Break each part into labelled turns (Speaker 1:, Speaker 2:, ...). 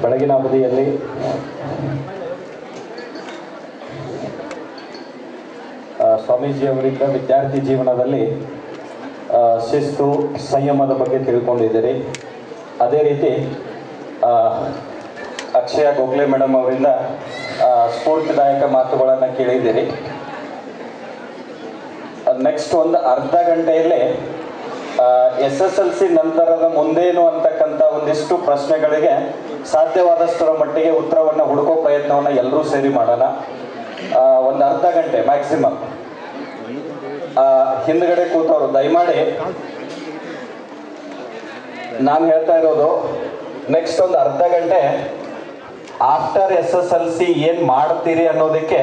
Speaker 1: ಬೆಳಗಿನ ಅವಧಿಯಲ್ಲಿ ಸ್ವಾಮೀಜಿಯವರಿಂದ ವಿದ್ಯಾರ್ಥಿ ಜೀವನದಲ್ಲಿ ಶಿಸ್ತು ಸಂಯಮದ ಬಗ್ಗೆ ತಿಳ್ಕೊಂಡಿದ್ದೀರಿ. ಅದೇ ರೀತಿ ಅಕ್ಷಯ ಗೋಖಲೆ ಮೇಡಮ್ ಅವರಿಂದ ಸ್ಫೂರ್ತಿದಾಯಕ ಮಾತುಗಳನ್ನು ಕೇಳಿದ್ದೀರಿ. ನೆಕ್ಸ್ಟ್ ಒಂದು ಅರ್ಧ ಗಂಟೆಯಲ್ಲಿ SSLC ನಂತರದ ಮುಂದೇನು ಅಂತಕ್ಕಂಥ ಒಂದಿಷ್ಟು ಪ್ರಶ್ನೆಗಳಿಗೆ ಸಾಧ್ಯವಾದಷ್ಟರ ಮಟ್ಟಿಗೆ ಉತ್ತರವನ್ನು ಹುಡುಕೋ ಪ್ರಯತ್ನವನ್ನು ಎಲ್ಲರೂ ಸೇರಿ ಮಾಡೋಣ. ಒಂದು ಅರ್ಧ ಗಂಟೆ ಮ್ಯಾಕ್ಸಿಮಮ್. ಹಿಂದ್ಗಡೆ ಕೂತವರು ದಯಮಾಡಿ ನಾನು ಹೇಳ್ತಾ ಇರೋದು, ನೆಕ್ಸ್ಟ್ ಒಂದು ಅರ್ಧ ಗಂಟೆ ಆಫ್ಟರ್ SSLC ಏನು ಮಾಡ್ತೀರಿ ಅನ್ನೋದಕ್ಕೆ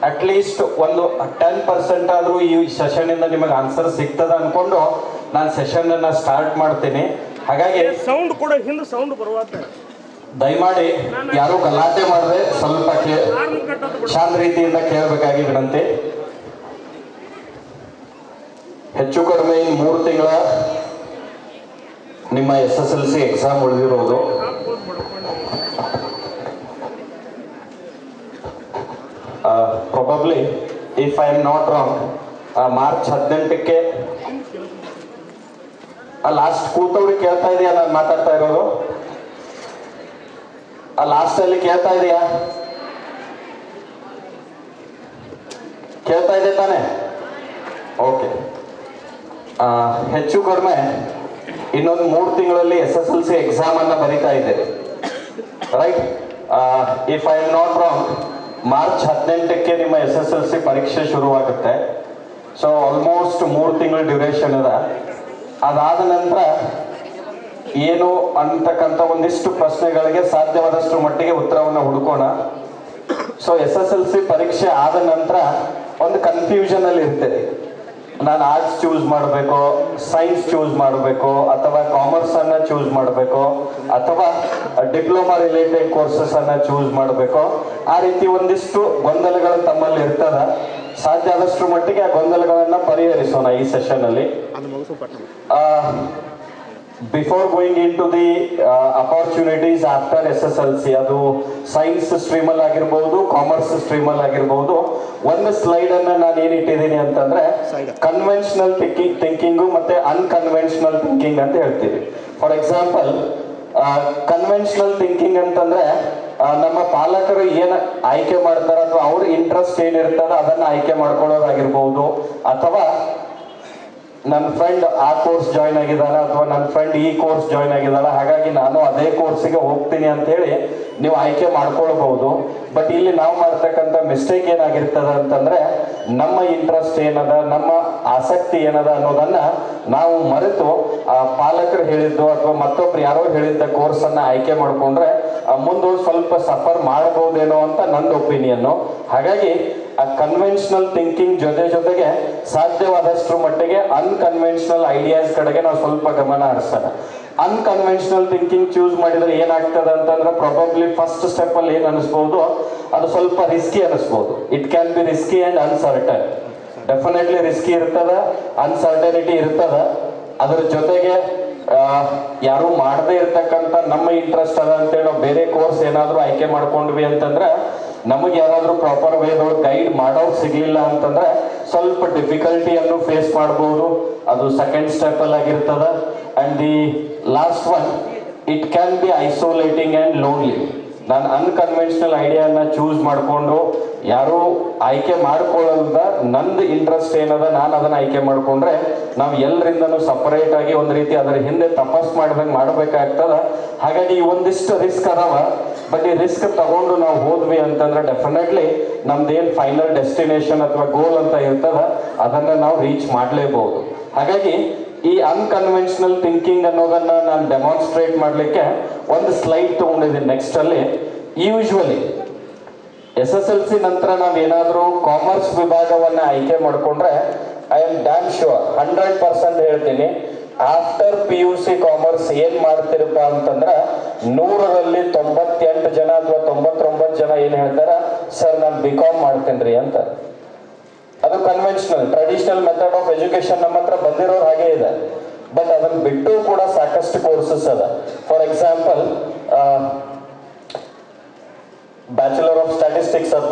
Speaker 1: ಅಟ್ಲೀಸ್ಟ್ ಒಂದು 10% ಆದರೂ ಈ ಸೆಷನ್ನಿಂದ ನಿಮಗೆ ಆನ್ಸರ್ ಸಿಗ್ತದೆ ಅಂದ್ಕೊಂಡು ನಾನು ಸೆಷನನ್ನು ಸ್ಟಾರ್ಟ್ ಮಾಡ್ತೀನಿ. ಹಾಗಾಗಿ
Speaker 2: ಸೌಂಡ್ ಕೂಡ ಹಿಂದೆ ಸೌಂಡ್ ಬರುವಂತೆ
Speaker 1: ದಯಮಾಡಿ ಯಾರು ಗಲಾಟೆ ಮಾಡದೆ ಸ್ವಲ್ಪ ಶಾಂತ ರೀತಿಯಿಂದ ಕೇಳಬೇಕಾಗಿ ವಿನಂತಿ. ಹೆಚ್ಚು ಕಡಿಮೆ 3 ತಿಂಗಳ ನಿಮ್ಮ SSLC ಎಕ್ಸಾಮ್ ಉಳಿದಿರೋದು. Probably if I am not wrong March 18ಕ್ಕೆ ಲಾಸ್ಟ್ ಕೂತವ್ರಿಗೆ ಕೇಳ್ತಾ ಇದೆಯಾ ನಾನು ಮಾತಾಡ್ತಾ ಇರೋದು? ಲಾಸ್ಟ್ ಅಲ್ಲಿ ಕೇಳ್ತಾ ಇದೆಯಾ? ಕೇಳ್ತಾ ಇದೆ ತಾನೆ? ಓಕೆ. ಹೆಚ್ಚು ಕಡಿಮೆ ಇನ್ನೊಂದು 3 ತಿಂಗಳಲ್ಲಿ SSLC ಎಕ್ಸಾಮ್ ಅನ್ನ ಬರೀತಾ ಇದ್ದೇವೆ, right? If I am not wrong March 18ಕ್ಕೆ ನಿಮ್ಮ SSLC ಪರೀಕ್ಷೆ ಶುರುವಾಗುತ್ತೆ. ಸೊ ಆಲ್ಮೋಸ್ಟ್ 3 ತಿಂಗಳ ಡ್ಯೂರೇಷನ್ ಇದೆ. ಅದಾದ ನಂತರ ಏನು ಅಂತಕ್ಕಂಥ ಒಂದಿಷ್ಟು ಪ್ರಶ್ನೆಗಳಿಗೆ ಸಾಧ್ಯವಾದಷ್ಟು ಮಟ್ಟಿಗೆ ಉತ್ತರವನ್ನು ಹುಡುಕೋಣ. ಸೊ SSLC ಪರೀಕ್ಷೆ ಆದ ನಂತರ ಒಂದು ಕನ್ಫ್ಯೂಷನ್ ಅಲ್ಲಿ ಇರ್ತದೆ. ನಾನು ಆರ್ಟ್ಸ್ ಚೂಸ್ ಮಾಡಬೇಕು, ಸೈನ್ಸ್ ಚೂಸ್ ಮಾಡಬೇಕು, ಅಥವಾ ಕಾಮರ್ಸ್ ಅನ್ನ ಚೂಸ್ ಮಾಡಬೇಕು, ಅಥವಾ ಡಿಪ್ಲೊಮಾ ರಿಲೇಟೆಡ್ ಕೋರ್ಸಸ್ ಅನ್ನ ಚೂಸ್ ಮಾಡಬೇಕು. ಆ ರೀತಿ ಒಂದಿಷ್ಟು ಗೊಂದಲಗಳು ತಮ್ಮಲ್ಲಿ ಇರ್ತದ. ಸಾಧ್ಯ ಆದಷ್ಟು ಮಟ್ಟಿಗೆ ಆ ಗೊಂದಲಗಳನ್ನ ಪರಿಹರಿಸೋಣ ಈ ಸೆಷನ್ ಅಲ್ಲಿ. Before going into the opportunities after SSLC, ಅದು ಸೈನ್ಸ್ ಸ್ಟ್ರೀಮಲ್ಲಿ ಆಗಿರ್ಬೋದು, ಕಾಮರ್ಸ್ ಸ್ಟ್ರೀಮಲ್ಲಿ ಆಗಿರ್ಬೋದು, ಒಂದು ಸ್ಲೈಡ್ ಅನ್ನ ನಾನು ಏನ್ ಇಟ್ಟಿದ್ದೀನಿ ಅಂತಂದ್ರೆ ಕನ್ವೆನ್ಷನಲ್ ಥಿಂಕಿಂಗು ಮತ್ತೆ ಅನ್ಕನ್ವೆನ್ಷನಲ್ ಥಿಂಕಿಂಗ್ ಅಂತ ಹೇಳ್ತೀವಿ. ಫಾರ್ ಎಕ್ಸಾಂಪಲ್, ಕನ್ವೆನ್ಷನಲ್ ಥಿಂಕಿಂಗ್ ಅಂತಂದ್ರೆ ನಮ್ಮ ಪಾಲಕರು ಏನ್ ಆಯ್ಕೆ ಮಾಡ್ತಾರ ಅಥವಾ ಅವ್ರ ಇಂಟ್ರೆಸ್ಟ್ ಏನಿರ್ತದ ಅದನ್ನ ಆಯ್ಕೆ ಮಾಡ್ಕೊಳ್ಳೋದಾಗಿರ್ಬಹುದು, ಅಥವಾ ನನ್ನ ಫ್ರೆಂಡ್ ಆ ಕೋರ್ಸ್ ಜಾಯ್ನ್ ಆಗಿದ್ದಾಳ ಅಥವಾ ನನ್ನ ಫ್ರೆಂಡ್ ಈ ಕೋರ್ಸ್ ಜಾಯ್ನ್ ಆಗಿದ್ದಾಳ, ಹಾಗಾಗಿ ನಾನು ಅದೇ ಕೋರ್ಸಿಗೆ ಹೋಗ್ತೀನಿ ಅಂತ ಹೇಳಿ ನೀವು ಆಯ್ಕೆ ಮಾಡ್ಕೊಳ್ಬಹುದು. ಬಟ್ ಇಲ್ಲಿ ನಾವು ಮಾಡ್ತಕ್ಕಂಥ ಮಿಸ್ಟೇಕ್ ಏನಾಗಿರ್ತದ ಅಂತಂದ್ರೆ ನಮ್ಮ ಇಂಟ್ರೆಸ್ಟ್ ಏನದ, ನಮ್ಮ ಆಸಕ್ತಿ ಏನದ ಅನ್ನೋದನ್ನ ನಾವು ಮರೆತು ಪಾಲಕರು ಹೇಳಿದ್ದು ಅಥವಾ ಮತ್ತೊಬ್ರು ಯಾರೋ ಹೇಳಿದ್ದ ಕೋರ್ಸ್ ಅನ್ನ ಆಯ್ಕೆ ಮಾಡ್ಕೊಂಡ್ರೆ ಮುಂದೆ ಸ್ವಲ್ಪ ಸಫರ್ ಮಾಡಬಹುದೇನೋ ಅಂತ ನನ್ನ ಒಪಿನಿಯನ್ನು. ಹಾಗಾಗಿ ಆ ಕನ್ವೆನ್ಷನಲ್ ಥಿಂಕಿಂಗ್ ಜೊತೆಗೆ ಸಾಧ್ಯವಾದಷ್ಟರ ಮಟ್ಟಿಗೆ ಅನ್ಕನ್ವೆನ್ಷನಲ್ ಐಡಿಯಾಸ್ ಕಡೆಗೆ ನಾವು ಸ್ವಲ್ಪ ಗಮನ ಹರಿಸೋಣ. ಅನ್ಕನ್ವೆನ್ಷನಲ್ ಥಿಂಕಿಂಗ್ ಚೂಸ್ ಮಾಡಿದ್ರೆ ಏನಾಗ್ತದೆ ಅಂತಂದ್ರೆ ಪ್ರಾಬಬ್ಲಿ ಫಸ್ಟ್ ಸ್ಟೆಪ್ ಅಲ್ಲಿ ಏನ್ ಅನಿಸ್ಬಹುದು, ಅದು ಸ್ವಲ್ಪ ರಿಸ್ಕಿ ಅನಿಸ್ಬಹುದು. It can be risky and uncertain. Definitely risky ಇರ್ತದ, ಅನ್ಸರ್ಟನಿಟಿ ಇರ್ತದ. ಅದ್ರ ಜೊತೆಗೆ ಯಾರು ಮಾಡದೇ ಇರ್ತಕ್ಕಂಥ ನಮ್ಮ ಇಂಟ್ರೆಸ್ಟ್ ಅದ ಅಂತೇಳಿ ನಾವು ಬೇರೆ ಕೋರ್ಸ್ ಏನಾದ್ರು ಆಯ್ಕೆ ಮಾಡ್ಕೊಂಡ್ವಿ ಅಂತಂದ್ರೆ ನಮಗೆ ಯಾರಾದ್ರೂ ಪ್ರಾಪರ್ ವೇದೊಳಗೆ ಗೈಡ್ ಮಾಡೋರು ಸಿಗ್ಲಿಲ್ಲ ಅಂತಂದ್ರೆ ಸ್ವಲ್ಪ ಡಿಫಿಕಲ್ಟಿಯನ್ನು ಫೇಸ್ ಮಾಡಬಹುದು. ಅದು ಸೆಕೆಂಡ್ ಸ್ಟೆಪ್ ಅಲ್ಲಿ ಆಗಿರ್ತದ. And the last one, it can be isolating and lonely. ನಾನು ಅನ್ಕನ್ವೆನ್ಷನಲ್ ಐಡಿಯಾನ ಚೂಸ್ ಮಾಡಿಕೊಂಡು ಯಾರು ಆಯ್ಕೆ ಮಾಡ್ಕೊಳ್ಳೋದ ನಂದು ಇಂಟ್ರೆಸ್ಟ್ ಏನದ ನಾನು ಅದನ್ನ ಆಯ್ಕೆ ಮಾಡ್ಕೊಂಡ್ರೆ ನಾವು ಎಲ್ಲರಿಂದನೂ ಸಪರೇಟ್ ಆಗಿ ಒಂದು ರೀತಿ ಅದರ ಹಿಂದೆ ತಪಸ್ ಮಾಡ್ದಂಗೆ ಮಾಡಬೇಕಾಗ್ತದ. ಹಾಗಾಗಿ ಈ ಒಂದಿಷ್ಟು ರಿಸ್ಕ್ ಅದಾವ. ಬಟ್ ಈ ರಿಸ್ಕ್ ತಗೊಂಡು ನಾವು ಹೋದ್ವಿ ಅಂತಂದ್ರೆ ಡೆಫಿನೆಟ್ಲಿ ನಮ್ದೇನ್ ಫೈನಲ್ ಡೆಸ್ಟಿನೇಷನ್ ಅಥವಾ ಗೋಲ್ ಅಂತ ಇರ್ತದ ಅದನ್ನ ನಾವು ರೀಚ್ ಮಾಡಲೇಬಹುದು. ಹಾಗಾಗಿ ಈ ಅನ್ಕನ್ವೆನ್ಷನಲ್ ಥಿಂಕಿಂಗ್ ಅನ್ನೋದನ್ನ ನಾನು ಡೆಮಾನ್ಸ್ಟ್ರೇಟ್ ಮಾಡ್ಲಿಕ್ಕೆ ಒಂದು ಸ್ಲೈಡ್ ತಗೊಂಡಿದ್ದೀನಿ. ನೆಕ್ಸ್ಟ್ ಅಲ್ಲಿ ಯೂಶುವಲಿ SSLC ನಂತರ ನಾವೇನಾದ್ರೂ ಕಾಮರ್ಸ್ ವಿಭಾಗವನ್ನ ಆಯ್ಕೆ ಮಾಡ್ಕೊಂಡ್ರೆ ಐ ಆಮ್ ಡ್ಯಾಮ್ ಶ್ಯೂರ್ 100% ಹೇಳ್ತೀನಿ, ಆಫ್ಟರ್ PUC ಕಾಮರ್ಸ್ ಏನ್ ಮಾಡ್ತಿರಪ್ಪ ಅಂತಂದ್ರ 100ರಲ್ಲಿ 98 ಜನ ಅಥವಾ 99 ಜನ ಏನ್ ಹೇಳ್ತಾರ, ಸರ್ ನಾನು BCom ಮಾಡ್ತೇನ್ರಿ ಅಂತ. ಅದು conventional traditional method of education ನಮ್ಮ ಹತ್ರ ಬಂದಿರೋರು ಹಾಗೆ ಇದೆ. ಬಟ್ ಅದನ್ನ ಬಿಟ್ಟು ಕೂಡ ಸಾಕಷ್ಟು ಕೋರ್ಸಸ್ ಅದ. ಫಾರ್ ಎಕ್ಸಾಂಪಲ್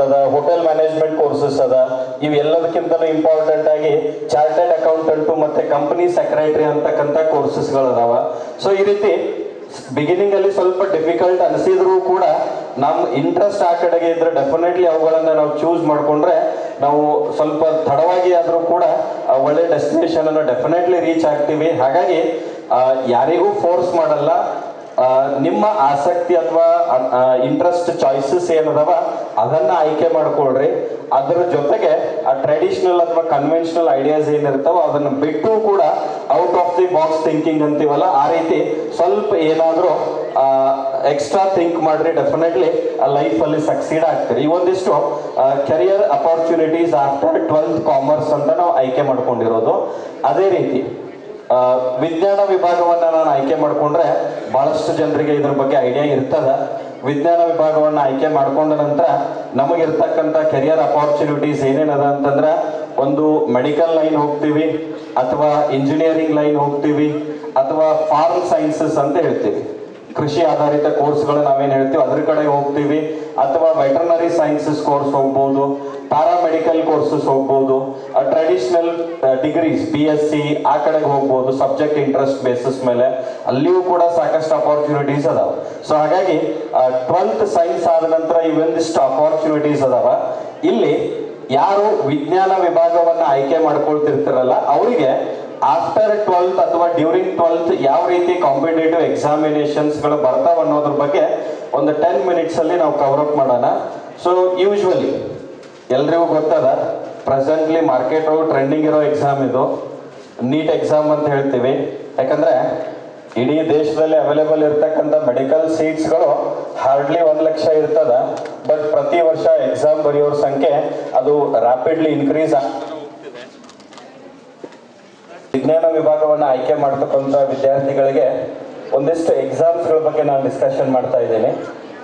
Speaker 1: ಅದ, ಹೋಟೆಲ್ ಮ್ಯಾನೇಜ್ಮೆಂಟ್ ಕೋರ್ಸಸ್ ಅದ. ಇವೆಲ್ಲದಕ್ಕಿಂತಲೂ ಇಂಪಾರ್ಟೆಂಟ್ ಆಗಿ ಚಾರ್ಟೆಡ್ ಅಕೌಂಟೆಂಟು ಮತ್ತೆ ಕಂಪನಿ ಸೆಕ್ರೆಟರಿ ಅಂತಕ್ಕಂಥ ಕೋರ್ಸಸ್ಗಳು ಅದಾವ. ಸೊ ಈ ರೀತಿ ಬಿಗಿನಿಂಗ್ ಅಲ್ಲಿ ಸ್ವಲ್ಪ ಡಿಫಿಕಲ್ಟ್ ಅನಿಸಿದ್ರು ಕೂಡ ನಮ್ಮ ಇಂಟ್ರೆಸ್ಟ್ ಆ ಕಡೆಗೆ ಇದ್ರೆ ಡೆಫಿನೆಟ್ಲಿ ಅವುಗಳನ್ನ ನಾವು ಚೂಸ್ ಮಾಡ್ಕೊಂಡ್ರೆ ನಾವು ಸ್ವಲ್ಪ ತಡವಾಗಿ ಆದ್ರೂ ಕೂಡ ಒಳ್ಳೆ ಡೆಸ್ಟಿನೇಷನ್ ಅನ್ನು ಡೆಫಿನೆಟ್ಲಿ ರೀಚ್ ಆಗ್ತೀವಿ. ಹಾಗಾಗಿ ಯಾರಿಗೂ ಫೋರ್ಸ್ ಮಾಡಲ್ಲ. ನಿಮ್ಮ ಆಸಕ್ತಿ ಅಥವಾ ಇಂಟ್ರೆಸ್ಟ್ ಚಾಯ್ಸಸ್ ಏನದಾವ ಅದನ್ನ ಆಯ್ಕೆ ಮಾಡ್ಕೊಳ್ರಿ. ಅದರ ಜೊತೆಗೆ ಆ ಟ್ರೆಡಿಷನಲ್ ಅಥವಾ ಕನ್ವೆನ್ಷನಲ್ ಐಡಿಯಾಸ್ ಏನಿರ್ತಾವ ಅದನ್ನ ಬಿಟ್ಟು ಕೂಡ out of the box thinking ಅಂತೀವಲ್ಲ ಆ ರೀತಿ ಸ್ವಲ್ಪ ಏನಾದರೂ ಎಕ್ಸ್ಟ್ರಾ ಥಿಂಕ್ ಮಾಡ್ರಿ. ಡೆಫಿನೆಟ್ಲಿ ಲೈಫ್ ಅಲ್ಲಿ ಸಕ್ಸೀಡ್ ಆಗ್ತೀರಿ. ಈ ಒಂದಿಷ್ಟು career opportunities after 12th commerce ಅಂತ ನಾವು ಆಯ್ಕೆ ಮಾಡ್ಕೊಂಡಿರೋದು. ಅದೇ ರೀತಿ ವಿಜ್ಞಾನ ವಿಭಾಗವನ್ನ ನಾನು ಆಯ್ಕೆ ಮಾಡ್ಕೊಂಡ್ರೆ ಬಹಳಷ್ಟು ಜನರಿಗೆ ಇದ್ರ ಬಗ್ಗೆ ಐಡಿಯಾ ಇರ್ತದ. ವಿಜ್ಞಾನ ವಿಭಾಗವನ್ನ ಆಯ್ಕೆ ಮಾಡ್ಕೊಂಡ ನಂತರ ನಮಗಿರ್ತಕ್ಕಂಥ ಕೆರಿಯರ್ ಅಪಾರ್ಚುನಿಟೀಸ್ ಏನೇನದ ಅಂತಂದ್ರೆ, ಒಂದು ಮೆಡಿಕಲ್ ಲೈನ್ ಹೋಗ್ತೀವಿ, ಅಥವಾ ಇಂಜಿನಿಯರಿಂಗ್ ಲೈನ್ ಹೋಗ್ತೀವಿ, ಅಥವಾ ಫಾರ್ಮ್ ಸೈನ್ಸಸ್ ಅಂತ ಹೇಳ್ತೀವಿ, ಕೃಷಿ ಆಧಾರಿತ ಕೋರ್ಸ್ಗಳು ನಾವೇನು ಹೇಳ್ತೀವಿ ಅದ್ರ ಕಡೆ ಹೋಗ್ತೀವಿ, ಅಥವಾ ವೆಟರ್ನರಿ ಸೈನ್ಸಸ್ ಕೋರ್ಸ್ ಹೋಗ್ಬೋದು, ಪ್ಯಾರಾಮೆಡಿಕಲ್ ಕೋರ್ಸಸ್ ಹೋಗ್ಬೋದು, ಟ್ರೆಡಿಷನಲ್ ಡಿಗ್ರೀಸ್ BSc ಆ ಕಡೆಗೆ ಹೋಗ್ಬೋದು ಸಬ್ಜೆಕ್ಟ್ ಇಂಟ್ರೆಸ್ಟ್ ಬೇಸಿಸ್ ಮೇಲೆ. ಅಲ್ಲಿಯೂ ಕೂಡ ಸಾಕಷ್ಟು ಅಪಾರ್ಚುನಿಟೀಸ್ ಅದಾವ. ಸೊ ಹಾಗಾಗಿ 12th ಸೈನ್ಸ್ ಆದ ನಂತರ ಇವೊಂದಿಷ್ಟು ಅಪಾರ್ಚುನಿಟೀಸ್ ಅದಾವ. ಇಲ್ಲಿ ಯಾರು ವಿಜ್ಞಾನ ವಿಭಾಗವನ್ನ ಆಯ್ಕೆ ಮಾಡ್ಕೊಳ್ತಿರ್ತಾರಲ್ಲ ಅವರಿಗೆ ಆಫ್ಟರ್ 12th ಅಥವಾ ಡ್ಯೂರಿಂಗ್ 12th ಯಾವ ರೀತಿ ಕಾಂಪಿಟೇಟಿವ್ ಎಕ್ಸಾಮಿನೇಷನ್ಸ್ಗಳು ಬರ್ತಾವ ಅನ್ನೋದ್ರ ಬಗ್ಗೆ ಒಂದು 10 minutes ಅಲ್ಲಿ ನಾವು ಕವರ್ ಅಪ್ ಮಾಡೋಣ. ಸೊ ಯೂಶ್ವಲಿ ಎಲ್ರಿಗೂ ಗೊತ್ತದ, ಪ್ರೆಸೆಂಟ್ಲಿ ಮಾರ್ಕೆಟ್ ಟ್ರೆಂಡಿಂಗ್ ಇರೋ ಎಕ್ಸಾಮ್ ಇದು ನೀಟ್ ಎಕ್ಸಾಮ್ ಅಂತ ಹೇಳ್ತೀವಿ. ಯಾಕಂದ್ರೆ ಇಡೀ ದೇಶದಲ್ಲಿ ಅವೈಲೇಬಲ್ ಇರ್ತಕ್ಕಂಥ ಮೆಡಿಕಲ್ ಸೀಟ್ಸ್ಗಳು ಹಾರ್ಡ್ಲಿ 1 ಲಕ್ಷ ಇರ್ತದ. ಬಟ್ ಪ್ರತಿ ವರ್ಷ ಎಕ್ಸಾಮ್ ಬರೆಯೋರ ಸಂಖ್ಯೆ ಅದು ರ್ಯಾಪಿಡ್ಲಿ ಇನ್ಕ್ರೀಸ್ ಆಗ್ತದೆ. ವಿಜ್ಞಾನ ವಿಭಾಗವನ್ನು ಆಯ್ಕೆ ಮಾಡತಕ್ಕಂಥ ವಿದ್ಯಾರ್ಥಿಗಳಿಗೆ ಒಂದಿಷ್ಟು ಎಕ್ಸಾಮ್ಸ್ಗಳ ಬಗ್ಗೆ ನಾನು ಡಿಸ್ಕಷನ್ ಮಾಡ್ತಾ ಇದ್ದೀನಿ.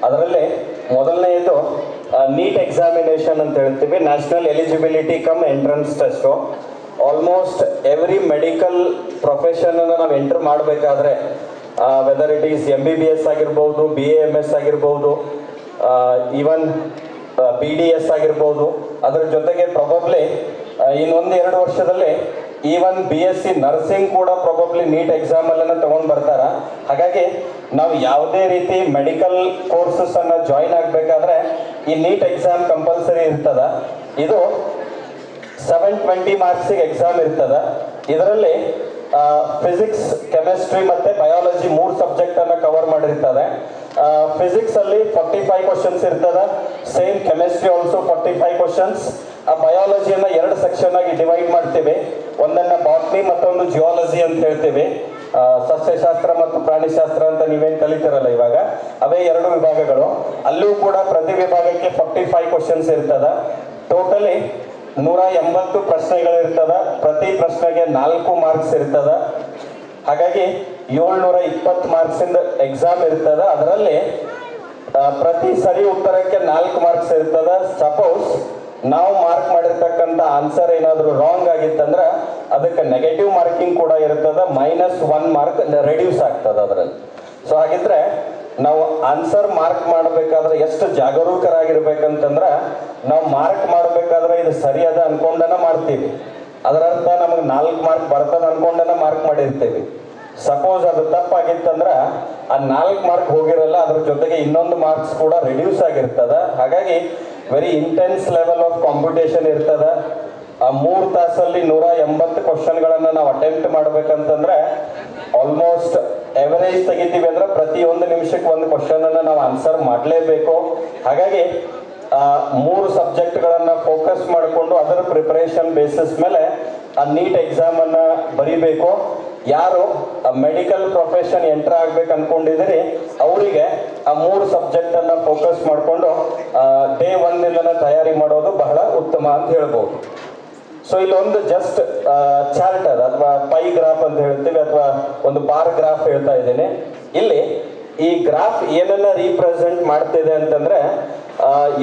Speaker 1: ಅದರಲ್ಲಿ ಮೊದಲನೆಯದು ನೀಟ್ ಎಕ್ಸಾಮಿನೇಷನ್ ಅಂತ ಹೇಳ್ತೀವಿ, national eligibility come entrance test. Almost every medical profession ಅನ್ನು ನಾವು ಎಂಟರ್ ಮಾಡಬೇಕಾದ್ರೆ ವೆದರ್ ಇಟ್ ಈಸ್ MBBS ಆಗಿರ್ಬೋದು, BAMS ಆಗಿರ್ಬೋದು, ಈವನ್ BDS ಆಗಿರ್ಬೋದು, ಅದರ ಜೊತೆಗೆ ಪ್ರಾಬಬ್ಲಿ ಇನ್ನೊಂದು-2 ವರ್ಷದಲ್ಲಿ ಈವನ್ BSc ನರ್ಸಿಂಗ್ ಕೂಡ ಪ್ರಾಬಬ್ಲಿ ನೀಟ್ ಎಕ್ಸಾಮ್ ಅನ್ನ ತಗೊಂಡ್ ಬರ್ತಾರ. ಹಾಗಾಗಿ ನಾವು ಯಾವುದೇ ರೀತಿ ಮೆಡಿಕಲ್ ಕೋರ್ಸಸ್ ಅನ್ನ ಜಾಯಿನ್ ಆಗ್ಬೇಕಾದ್ರೆ ಈ ನೀಟ್ ಎಕ್ಸಾಮ್ ಕಂಪಲ್ಸರಿ ಇರ್ತದ. ಇದು 720 ಮಾರ್ಕ್ಸಿಗೆ ಎಕ್ಸಾಮ್ ಇರ್ತದ. ಇದರಲ್ಲಿ ಫಿಸಿಕ್ಸ್, ಕೆಮಿಸ್ಟ್ರಿ ಮತ್ತೆ ಬಯಾಲಜಿ 3 ಸಬ್ಜೆಕ್ಟ್ ಅನ್ನ ಕವರ್ ಮಾಡಿರ್ತದೆ. ಫಿಸಿಕ್ಸ್ ಅಲ್ಲಿ 45 ಕ್ವಶನ್ಸ್ ಇರ್ತದ. Same chemistry also 45 questions. ಆ ಬಯಾಲಜಿಯನ್ನ 2 ಸೆಕ್ಷನ್ ಆಗಿ ಡಿವೈಡ್ ಮಾಡ್ತೀವಿ. ಒಂದನ್ನ ಬಾಟ್ನಿ ಮತ್ತೊಂದು ಜಿಯಾಲಜಿ ಅಂತ ಹೇಳ್ತೀವಿ. ಸಸ್ಯಶಾಸ್ತ್ರ ಮತ್ತು ಪ್ರಾಣಿಶಾಸ್ತ್ರ ಅಂತ ನೀವೇನ್ ಕಲಿತಿರಲ್ಲ ಇವಾಗ, ಅವೇ 2 ವಿಭಾಗಗಳು. ಅಲ್ಲೂ ಕೂಡ ಪ್ರತಿ ವಿಭಾಗಕ್ಕೆ 45 ಕ್ವಶನ್ಸ್ ಇರ್ತದ. ಟೋಟಲಿ 180 ಪ್ರಶ್ನೆಗಳಿರ್ತದ. ಪ್ರತಿ ಪ್ರಶ್ನೆಗೆ 4 ಮಾರ್ಕ್ಸ್ ಇರ್ತದ. ಹಾಗಾಗಿ 720 ಮಾರ್ಕ್ಸ್ ಇಂದ ಎಕ್ಸಾಮ್ ಇರ್ತದ. ಅದರಲ್ಲಿ ಪ್ರತಿ ಸರಿ ಉತ್ತರಕ್ಕೆ 4 ಮಾರ್ಕ್ಸ್ ಇರ್ತದ. ಸಪೋಸ್ ನಾವು ಮಾರ್ಕ್ ಮಾಡಿರ್ತಕ್ಕಂಥ ಆನ್ಸರ್ ಏನಾದರೂ ರಾಂಗ್ ಆಗಿತ್ತಂದ್ರೆ ಅದಕ್ಕೆ ನೆಗೆಟಿವ್ ಮಾರ್ಕಿಂಗ್ ಕೂಡ ಇರ್ತದ. -1 ಮಾರ್ಕ್ ರೆಡ್ಯೂಸ್ ಆಗ್ತದ ಅದರಲ್ಲಿ. ಸೊ ಹಾಗಿದ್ರೆ ನಾವು ಆನ್ಸರ್ ಮಾರ್ಕ್ ಮಾಡಬೇಕಾದ್ರೆ ಎಷ್ಟು ಜಾಗರೂಕರಾಗಿರ್ಬೇಕಂತಂದ್ರೆ, ನಾವು ಮಾರ್ಕ್ ಮಾಡಬೇಕಾದ್ರೆ ಇದು ಸರಿಯಾದ ಅನ್ಕೊಂಡನ ಮಾಡ್ತೀವಿ. ಅದರ ಅರ್ಥ ನಮಗೆ 4 ಮಾರ್ಕ್ ಬರ್ತದ ಅನ್ಕೊಂಡನ ಮಾರ್ಕ್ ಮಾಡಿರ್ತೀವಿ. ಸಪೋಸ್ ಅದು ತಪ್ಪಾಗಿತ್ತಂದ್ರೆ ಆ 4 ಮಾರ್ಕ್ ಹೋಗಿರಲ್ಲ, ಅದ್ರ ಜೊತೆಗೆ ಇನ್ನೊಂದು ಮಾರ್ಕ್ಸ್ ಕೂಡ ರಿಡ್ಯೂಸ್ ಆಗಿರ್ತದ. ಹಾಗಾಗಿ very intense level of competition ಇರ್ತದ. ಆ 3 ತಾಸಲ್ಲಿ 180 ಕ್ವಶನ್ಗಳನ್ನ ನಾವು ಅಟೆಂಪ್ಟ್ ಮಾಡ್ಬೇಕಂತಂದ್ರೆ ಆಲ್ಮೋಸ್ಟ್ ಎವರೇಜ್ ತೆಗಿತೀವಿ ಅಂದ್ರೆ ಪ್ರತಿ 1 ನಿಮಿಷಕ್ಕೆ 1 ಕ್ವಶನ್ ಅನ್ನ ನಾವು ಆನ್ಸರ್ ಮಾಡಲೇಬೇಕು. ಹಾಗಾಗಿ 3 ಸಬ್ಜೆಕ್ಟ್ಗಳನ್ನ ಫೋಕಸ್ ಮಾಡಿಕೊಂಡು ಅದರ ಪ್ರಿಪರೇಷನ್ ಬೇಸಿಸ್ ಮೇಲೆ ಆ ನೀಟ್ ಎಕ್ಸಾಮ್ ಅನ್ನ ಬರೀಬೇಕು. ಯಾರು ಮೆಡಿಕಲ್ ಪ್ರೊಫೆಷನ್ ಎಂಟರ್ ಆಗ್ಬೇಕು ಅನ್ಕೊಂಡಿದ್ದೀರಿ ಅವರಿಗೆ ಆ 3 ಸಬ್ಜೆಕ್ಟ್ ಅನ್ನ ಫೋಕಸ್ ಮಾಡಿಕೊಂಡು ಡೇ 1 ತಯಾರಿ ಮಾಡೋದು ಬಹಳ ಉತ್ತಮ ಅಂತ ಹೇಳ್ಬೋದು. ಸೊ ಇಲ್ಲೊಂದು ಜಸ್ಟ್ ಚಾರ್ಟ್ ಅದ, ಅಥವಾ ಪೈ ಗ್ರಾಫ್ ಅಂತ ಹೇಳ್ತೀವಿ, ಅಥವಾ ಒಂದು ಬಾರ್ ಗ್ರಾಫ್ ಹೇಳ್ತಾ ಇದ್ದೀನಿ. ಇಲ್ಲಿ ಈ ಗ್ರಾಫ್ ಏನನ್ನ ರೀಪ್ರೆಸೆಂಟ್ ಮಾಡ್ತಿದೆ ಅಂತಂದ್ರೆ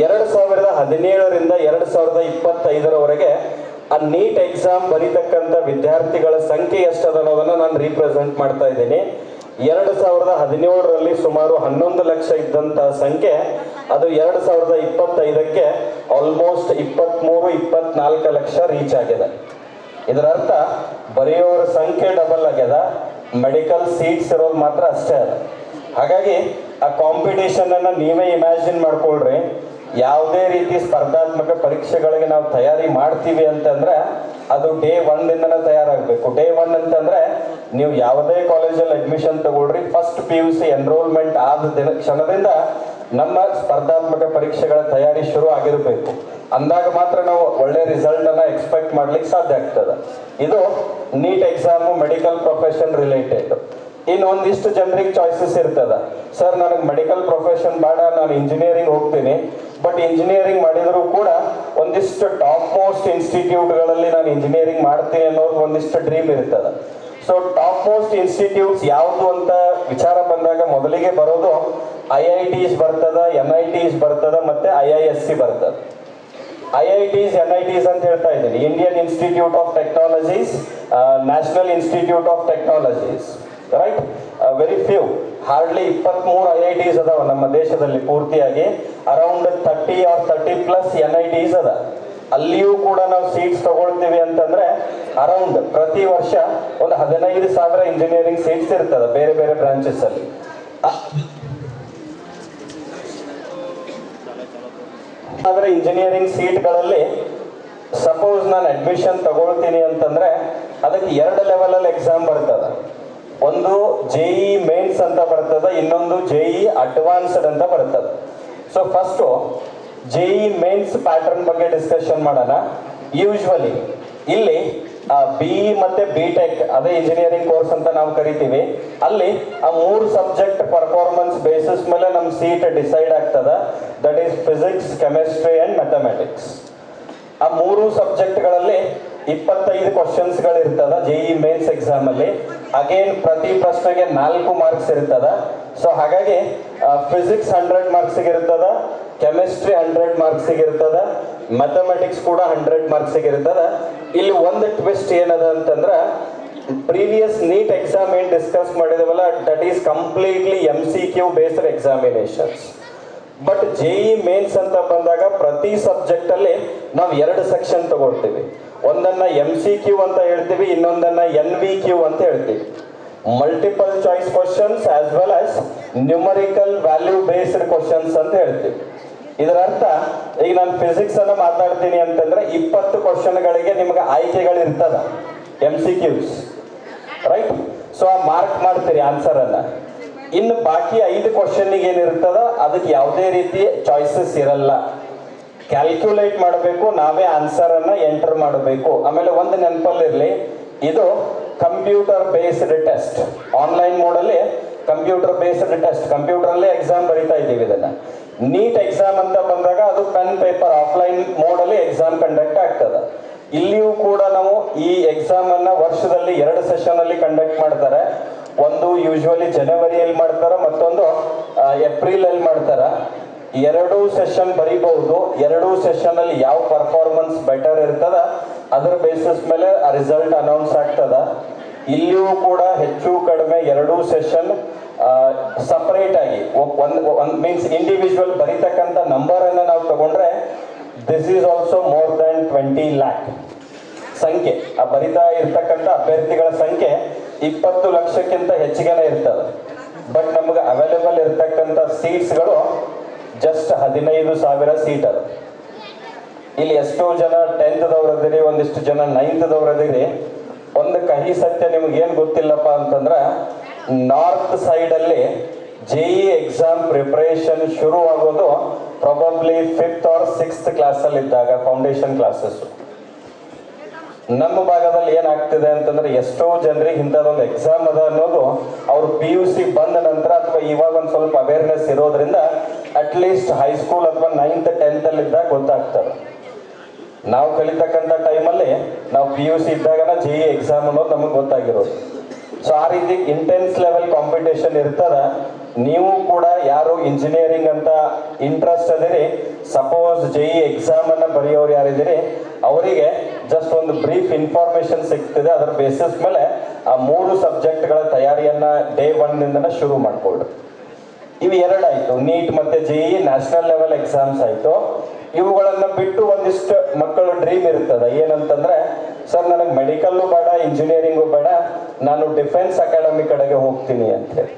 Speaker 1: 2017ರಿಂದ 2025ರವರೆಗೆ ಆ ನೀಟ್ ಎಕ್ಸಾಮ್ ಬರೀತಕ್ಕಂಥ ವಿದ್ಯಾರ್ಥಿಗಳ ಸಂಖ್ಯೆ ಎಷ್ಟದ ಅನ್ನೋದನ್ನ ನಾನು ರೀಪ್ರೆಸೆಂಟ್ ಮಾಡ್ತಾ ಇದ್ದೀನಿ. 2017ರಲ್ಲಿ ಸುಮಾರು 11 ಲಕ್ಷ ಇದ್ದಂಥ ಸಂಖ್ಯೆ ಅದು 2025ಕ್ಕೆ ಆಲ್ಮೋಸ್ಟ್ 23-24 ಲಕ್ಷ ರೀಚ್ ಆಗಿದೆ. ಇದರ ಅರ್ಥ ಬರೆಯೋರ ಸಂಖ್ಯೆ ಡಬಲ್ ಆಗ್ಯದ, ಮೆಡಿಕಲ್ ಸೀಟ್ಸ್ ಇರೋದು ಮಾತ್ರ ಅಷ್ಟೇ ಅದ. ಹಾಗಾಗಿ ಆ ಕಾಂಪಿಟೇಷನ್ ಅನ್ನ ನೀವೇ ಇಮ್ಯಾಜಿನ್ ಮಾಡ್ಕೊಳ್ರಿ. ಯಾವುದೇ ರೀತಿ ಸ್ಪರ್ಧಾತ್ಮಕ ಪರೀಕ್ಷೆಗಳಿಗೆ ನಾವು ತಯಾರಿ ಮಾಡ್ತೀವಿ ಅಂತಂದ್ರೆ ಅದು ಡೇ 1 ತಯಾರಾಗಬೇಕು. ಡೇ 1 ಅಂತಂದ್ರೆ ನೀವು ಯಾವುದೇ ಕಾಲೇಜಲ್ಲಿ ಅಡ್ಮಿಷನ್ ತಗೊಳ್ರಿ, ಫಸ್ಟ್ PUC ಎನ್ರೋಲ್ಮೆಂಟ್ ಆದ ಕ್ಷಣದಿಂದ ನಮ್ಮ ಸ್ಪರ್ಧಾತ್ಮಕ ಪರೀಕ್ಷೆಗಳ ತಯಾರಿ ಶುರು ಆಗಿರಬೇಕು. ಅಂದಾಗ ಮಾತ್ರ ನಾವು ಒಳ್ಳೆ ರಿಸಲ್ಟ್ ಅನ್ನ ಎಕ್ಸ್ಪೆಕ್ಟ್ ಮಾಡ್ಲಿಕ್ಕೆ ಸಾಧ್ಯ ಆಗ್ತದೆ. ಇದು NEET exam medical profession related. ಇನ್ನು ಒಂದಿಷ್ಟು ಜನರಿಗೆ ಚಾಯ್ಸಸ್ ಇರ್ತದ, ಸರ್ ನನಗೆ ಮೆಡಿಕಲ್ ಪ್ರೊಫೆಷನ್ ಬೇಡ, ನಾನು ಇಂಜಿನಿಯರಿಂಗ್ ಹೋಗ್ತೀನಿ. ಬಟ್ ಇಂಜಿನಿಯರಿಂಗ್ ಮಾಡಿದರೂ ಕೂಡ ಒಂದಿಷ್ಟು ಟಾಪ್ ಮೋಸ್ಟ್ ಇನ್ಸ್ಟಿಟ್ಯೂಟ್ಗಳಲ್ಲಿ ನಾನು ಇಂಜಿನಿಯರಿಂಗ್ ಮಾಡ್ತೀನಿ ಅನ್ನೋದು ಒಂದಿಷ್ಟು ಡ್ರೀಮ್ ಇರ್ತದೆ. ಸೊ ಟಾಪ್ ಮೋಸ್ಟ್ ಇನ್ಸ್ಟಿಟ್ಯೂಟ್ಸ್ ಯಾವುದು ಅಂತ ವಿಚಾರ ಬಂದಾಗ ಮೊದಲಿಗೆ ಬರೋದು IITs ಬರ್ತದ, NITs ಬರ್ತದ, ಮತ್ತೆ IISc ಬರ್ತದೆ. IITs NITs ಅಂತ ಹೇಳ್ತಾ ಇದ್ದೀನಿ, Indian institute of technologies, national institute of technologies, right. Very few, hardly 23 IITs ಅದಾವ ನಮ್ಮ ದೇಶದಲ್ಲಿ ಪೂರ್ತಿಯಾಗಿ. ಅರೌಂಡ್ 30 or 30+ NITs ಅದ. ಅಲ್ಲಿಯೂ ಕೂಡ ನಾವು ಸೀಟ್ಸ್ ತಗೊಳ್ತೀವಿ ಅಂತಂದ್ರೆ ಅರೌಂಡ್ ಪ್ರತಿ ವರ್ಷ ಒಂದು 15,000 ಇಂಜಿನಿಯರಿಂಗ್ ಸೀಟ್ಸ್ ಇರ್ತದೆ ಬೇರೆ ಬೇರೆ ಬ್ರಾಂಚಸ್ ಅಲ್ಲಿ. ಇಂಜಿನಿಯರಿಂಗ್ ಸೀಟ್ಗಳಲ್ಲಿ ಸಪೋಸ್ ನಾನು ಅಡ್ಮಿಷನ್ ತಗೊಳ್ತೀನಿ ಅಂತಂದ್ರೆ ಅದಕ್ಕೆ 2 ಲೆವೆಲಲ್ಲಿ ಎಕ್ಸಾಮ್ ಬರ್ತದೆ. ಒಂದು JEE ಮೇನ್ಸ್ ಅಂತ ಬರ್ತದೆ, ಇನ್ನೊಂದು JEE ಅಡ್ವಾನ್ಸ್ಡ್ ಅಂತ ಬರ್ತದೆ. So first JEE mains pattern ಬಗ್ಗೆ ಡಿಸ್ಕಷನ್ ಮಾಡೋಣ. ಯೂಶ್ವಲಿ ಇಲ್ಲಿ BE ಮತ್ತೆ BTech, ಅದೇ ಇಂಜಿನಿಯರಿಂಗ್ ಕೋರ್ಸ್ ಅಂತ ನಾವು ಕರಿತೀವಿ, ಅಲ್ಲಿ ಆ 3 ಸಬ್ಜೆಕ್ಟ್ ಪರ್ಫಾರ್ಮೆನ್ಸ್ ಬೇಸಿಸ್ ಮೇಲೆ ನಮ್ಮ ಸೀಟ್ ಡಿಸೈಡ್ ಆಗ್ತದ. That is physics, chemistry and mathematics. ಆ 3 ಸಬ್ಜೆಕ್ಟ್ಗಳಲ್ಲಿ 25 ಕ್ವಶನ್ಸ್ಗಳು ಇರ್ತದ JEE ಮೇನ್ಸ್ ಎಕ್ಸಾಮ್ ಅಲ್ಲಿ. ಅಗೇನ್ ಪ್ರತಿ ಪ್ರಶ್ನೆಗೆ 4 ಮಾರ್ಕ್ಸ್ ಇರ್ತದ. ಸೊ ಹಾಗಾಗಿ ಫಿಸಿಕ್ಸ್ 100 ಮಾರ್ಕ್ಸಿಗೆ ಇರ್ತದ, ಕೆಮಿಸ್ಟ್ರಿ 100 ಮಾರ್ಕ್ಸಿಗೆ ಇರ್ತದ, ಮ್ಯಾಥಮೆಟಿಕ್ಸ್ ಕೂಡ 100 ಮಾರ್ಕ್ಸಿಗೆ ಇರ್ತದ. ಇಲ್ಲಿ ಒಂದು ಟ್ವಿಸ್ಟ್ ಏನದ ಅಂತಂದ್ರೆ ಪ್ರೀವಿಯಸ್ ನೀಟ್ ಎಕ್ಸಾಮ್ ಏನ್ ಡಿಸ್ಕಸ್ ಮಾಡಿದವಲ್ಲ, that is completely MCQ based examinations. But JEE Mains ಅಂತ ಬಂದಾಗ ಪ್ರತಿ ಸಬ್ಜೆಕ್ಟ್ ಅಲ್ಲಿ ನಾವು 2 ಸೆಕ್ಷನ್ ತಗೊಳ್ತೀವಿ. ಒಂದನ್ನ MCQ ಅಂತ ಹೇಳ್ತೀವಿ, ಇನ್ನೊಂದನ್ನ NVQ ಅಂತ ಹೇಳ್ತೀವಿ. Multiple choice questions as well as numerical value based questions ಅಂತ ಹೇಳ್ತೀವಿ. ಇದರ ಅರ್ಥ ಈಗ ನಾನು ಫಿಸಿಕ್ಸ್ ಅನ್ನ ಮಾತಾಡ್ತೀನಿ ಅಂತಂದ್ರೆ 20 ಕ್ವಶನ್ಗಳಿಗೆ ನಿಮ್ಗೆ ಆಯ್ಕೆಗಳು ಇರ್ತದ, MCQs, ರೈಟ್. ಸೊ ಆ ಮಾರ್ಕ್ ಮಾಡ್ತೀರಿ ಆನ್ಸರ್ ಅನ್ನ. ಇನ್ನು ಬಾಕಿ 5 ಕ್ವಶನ್ಗೆ ಏನಿರ್ತದ ಅದಕ್ಕೆ ಯಾವುದೇ ರೀತಿ ಚಾಯ್ಸಸ್ ಇರಲ್ಲ. ಕ್ಯಾಲ್ಕ್ಯುಲೇಟ್ ಮಾಡಬೇಕು, ನಾವೇ ಆನ್ಸರ್ ಅನ್ನ ಎಂಟರ್ ಮಾಡಬೇಕು. ಆಮೇಲೆ ಒಂದು ನೆನಪಲ್ಲಿರಲಿ, ಇದು ಕಂಪ್ಯೂಟರ್ ಬೇಸ್ಡ್ ಟೆಸ್ಟ್. ಆನ್ಲೈನ್ ಮೋಡಲ್ಲಿ ಕಂಪ್ಯೂಟರ್ ಬೇಸ್ಡ್ ಟೆಸ್ಟ್, ಕಂಪ್ಯೂಟರ್ ಅಲ್ಲೇ ಎಕ್ಸಾಮ್ ಬರೀತಾ ಇದ್ದೀವಿ. ಇದನ್ನ ನೀಟ್ ಎಕ್ಸಾಮ್ ಅಂತ ಬಂದಾಗ ಅದು ಪೆನ್ ಪೇಪರ್ ಆಫ್ಲೈನ್ ಮೋಡಲ್ಲಿ ಎಕ್ಸಾಮ್ ಕಂಡಕ್ಟ್ ಆಗ್ತದೆ. ಇಲ್ಲಿಯೂ ಕೂಡ ನಾವು ಈ ಎಕ್ಸಾಮ್ ಅನ್ನ ವರ್ಷದಲ್ಲಿ 2 ಸೆಷನ್ ಅಲ್ಲಿ ಕಂಡಕ್ಟ್ ಮಾಡ್ತಾರೆ. ಒಂದು ಯೂಶುವಲಿ ಜನವರಿಯಲ್ಲಿ ಮಾಡ್ತಾರ, ಮತ್ತೊಂದು ಏಪ್ರಿಲ್ ಅಲ್ಲಿ ಮಾಡ್ತಾರ. 2 ಸೆಷನ್ ಬರೀಬಹುದು. 2 ಸೆಷನ್ ಅಲ್ಲಿ ಯಾವ ಪರ್ಫಾರ್ಮೆನ್ಸ್ ಬೆಟರ್ ಇರ್ತದ ಅದರ ಬೇಸಿಸ್ ಮೇಲೆ ರಿಸಲ್ಟ್ ಅನೌನ್ಸ್ ಆಗ್ತದ. ಇಲ್ಲಿಯೂ ಕೂಡ ಹೆಚ್ಚು ಕಡಿಮೆ 2 ಸೆಷನ್ ಸಪರೇಟ್ ಆಗಿ ಮೀನ್ಸ್ ಇಂಡಿವಿಜುವಲ್ ಬರೀತಕ್ಕಂಥ ನಂಬರ್ ಅನ್ನ ನಾವು ತಗೊಂಡ್ರೆ this is also more than 20 lakh ಸಂಖ್ಯೆ. ಆ ಬರಿತಾ ಇರ್ತಕ್ಕಂಥ ಅಭ್ಯರ್ಥಿಗಳ ಸಂಖ್ಯೆ 20 ಲಕ್ಷಕ್ಕಿಂತ ಹೆಚ್ಚಿಗೆನೇ ಇರ್ತದೆ. ಬಟ್ ನಮ್ಗೆ ಅವೈಲೇಬಲ್ ಇರ್ತಕ್ಕಂಥ ಸೀಟ್ಸ್ಗಳು ಜಸ್ಟ್ 15,000 ಸೀಟ್ ಅದು. ಇಲ್ಲಿ ಎಷ್ಟೋ ಜನ 10th ದವ್ರದಿರಿ, ಒಂದಿಷ್ಟು ಜನ 9th ದವ್ರದಿರಿ. ಒಂದು ಕಹಿ ಸತ್ಯ ನಿಮ್ಗೆ ಏನ್ ಗೊತ್ತಿಲ್ಲಪ್ಪ ಅಂತಂದ್ರ, ನಾರ್ತ್ ಸೈಡ್ ಅಲ್ಲಿ JEE ಎಕ್ಸಾಮ್ ಪ್ರಿಪರೇಷನ್ ಶುರು ಆಗೋದು probably 5th or 6th class ಅಲ್ಲಿ ಇದ್ದಾಗ, ಫೌಂಡೇಶನ್ ಕ್ಲಾಸಸ್. ನಮ್ಮ ಭಾಗದಲ್ಲಿ ಏನಾಗ್ತಿದೆ ಅಂತಂದ್ರೆ ಎಷ್ಟೋ ಜನರಿಗೆ ಇಂಥದೊಂದು ಎಕ್ಸಾಮ್ ಅದ ಅನ್ನೋದು ಅವ್ರು PUC ಬಂದ ನಂತರ ಅಥವಾ ಇವಾಗ ಒಂದು ಸ್ವಲ್ಪ ಅವೇರ್ನೆಸ್ ಇರೋದ್ರಿಂದ ಅಟ್ಲೀಸ್ಟ್ ಹೈಸ್ಕೂಲ್ ಅಥವಾ 9th 10th ಅಲ್ಲಿ ಇದ್ದಾಗ ಗೊತ್ತಾಗ್ತದೆ. ನಾವು ಕಲಿತಕ್ಕಂಥ ಟೈಮಲ್ಲಿ ನಾವು PUC ಇದ್ದಾಗನ JEE ಎಕ್ಸಾಮ್ ಅನ್ನೋದು ನಮಗೆ ಗೊತ್ತಾಗಿರೋದು. ಸೊ ಆ ರೀತಿ ಇಂಟೆನ್ಸ್ ಲೆವೆಲ್ ಕಾಂಪಿಟೇಷನ್ ಇರ್ತದ. ನೀವು ಕೂಡ ಯಾರು ಇಂಜಿನಿಯರಿಂಗ್ ಅಂತ ಇಂಟ್ರೆಸ್ಟ್ ಅದಿರಿ, ಸಪೋಸ್ JEE ಎಕ್ಸಾಮ್ ಅನ್ನ ಬರೆಯೋರು ಯಾರಿದ್ದೀರಿ ಅವರಿಗೆ ಜಸ್ಟ್ ಒಂದು ಬ್ರೀಫ್ ಇನ್ಫಾರ್ಮೇಶನ್ ಸಿಗ್ತದೆ. ಅದರ ಬೇಸಿಸ್ ಮೇಲೆ ಆ 3 ಸಬ್ಜೆಕ್ಟ್ಗಳ ತಯಾರಿಯನ್ನ ಡೇ 1 ಶುರು ಮಾಡ್ಕೊಳ್ರಿ. ಇವು ಎರಡಾಯ್ತು, ನೀಟ್ ಮತ್ತೆ JEE ನ್ಯಾಷನಲ್ ಲೆವೆಲ್ ಎಕ್ಸಾಮ್ಸ್ ಆಯ್ತು. ಇವುಗಳನ್ನ ಬಿಟ್ಟು ಒಂದಿಷ್ಟು ಮಕ್ಕಳು ಡ್ರೀಮ್ ಇರ್ತದ, ಏನಂತಂದ್ರೆ ಸರ್ ನನಗೆ ಮೆಡಿಕಲ್ಲು ಬೇಡ, ಇಂಜಿನಿಯರಿಂಗು ಬೇಡ, ನಾನು ಡಿಫೆನ್ಸ್ ಅಕಾಡೆಮಿ ಕಡೆಗೆ ಹೋಗ್ತೀನಿ ಅಂತ ಹೇಳಿ.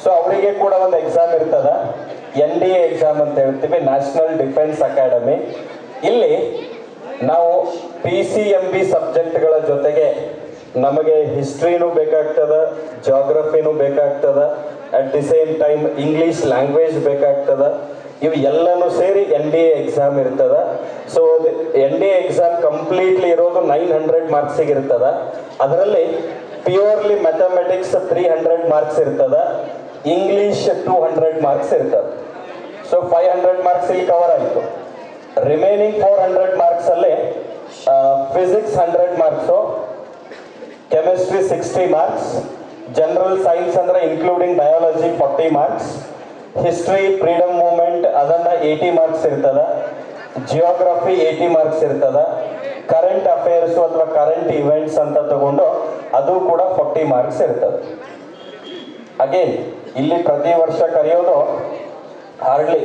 Speaker 1: ಸೊ ಅವರಿಗೆ ಕೂಡ ಒಂದು ಎಕ್ಸಾಮ್ ಇರ್ತದ, NDA ಎಕ್ಸಾಮ್ ಅಂತ ಹೇಳ್ತೀವಿ, ನ್ಯಾಷನಲ್ ಡಿಫೆನ್ಸ್ ಅಕಾಡೆಮಿ. ಇಲ್ಲಿ ನಾವು PCMB ಸಬ್ಜೆಕ್ಟ್ಗಳ ಜೊತೆಗೆ ನಮಗೆ ಹಿಸ್ಟ್ರಿನೂ ಬೇಕಾಗ್ತದ, ಜಾಗ್ರಫಿನೂ ಬೇಕಾಗ್ತದ, at the same time English language ಬೇಕಾಗ್ತದ. ಇವು ಎಲ್ಲನೂ ಸೇರಿ NDA ಎಕ್ಸಾಮ್ ಇರ್ತದ. ಸೊ NDA ಎಕ್ಸಾಮ್ ಕಂಪ್ಲೀಟ್ಲಿ ಇರೋದು 900 ಮಾರ್ಕ್ಸಿಗೆ ಇರ್ತದ. ಅದರಲ್ಲಿ ಪ್ಯೂರ್ಲಿ ಮ್ಯಾಥಮೆಟಿಕ್ಸ್ 300 ಮಾರ್ಕ್ಸ್ ಇರ್ತದ, ಇಂಗ್ಲಿಷ್ 200 ಮಾರ್ಕ್ಸ್ ಇರ್ತದೆ. ಸೊ 500 ಮಾರ್ಕ್ಸ್ ಇಲ್ಲಿ ಕವರ್ ಆಯಿತು. ರಿಮೈನಿಂಗ್ 400 ಮಾರ್ಕ್ಸ್ ಅಲ್ಲಿ physics 100 marks, chemistry 60 marks, general science ಅಂದ್ರೆ including biology 40 marks, history freedom movement ಅದನ್ನ 80 ಮಾರ್ಕ್ಸ್ ಇರ್ತದ, ಜಿಯೋಗ್ರಫಿ 80 ಮಾರ್ಕ್ಸ್ ಇರ್ತದ, ಕರೆಂಟ್ ಅಫೇರ್ಸ್ ಅಥವಾ ಕರೆಂಟ್ ಇವೆಂಟ್ಸ್ ಅಂತ ತಗೊಂಡು ಅದು ಕೂಡ 40 ಮಾರ್ಕ್ಸ್ ಇರ್ತದೆ. ಅಗೇನ್ ಇಲ್ಲಿ ಪ್ರತಿ ವರ್ಷ ಕರೆಯೋದು ಹಾರ್ಡ್ಲಿ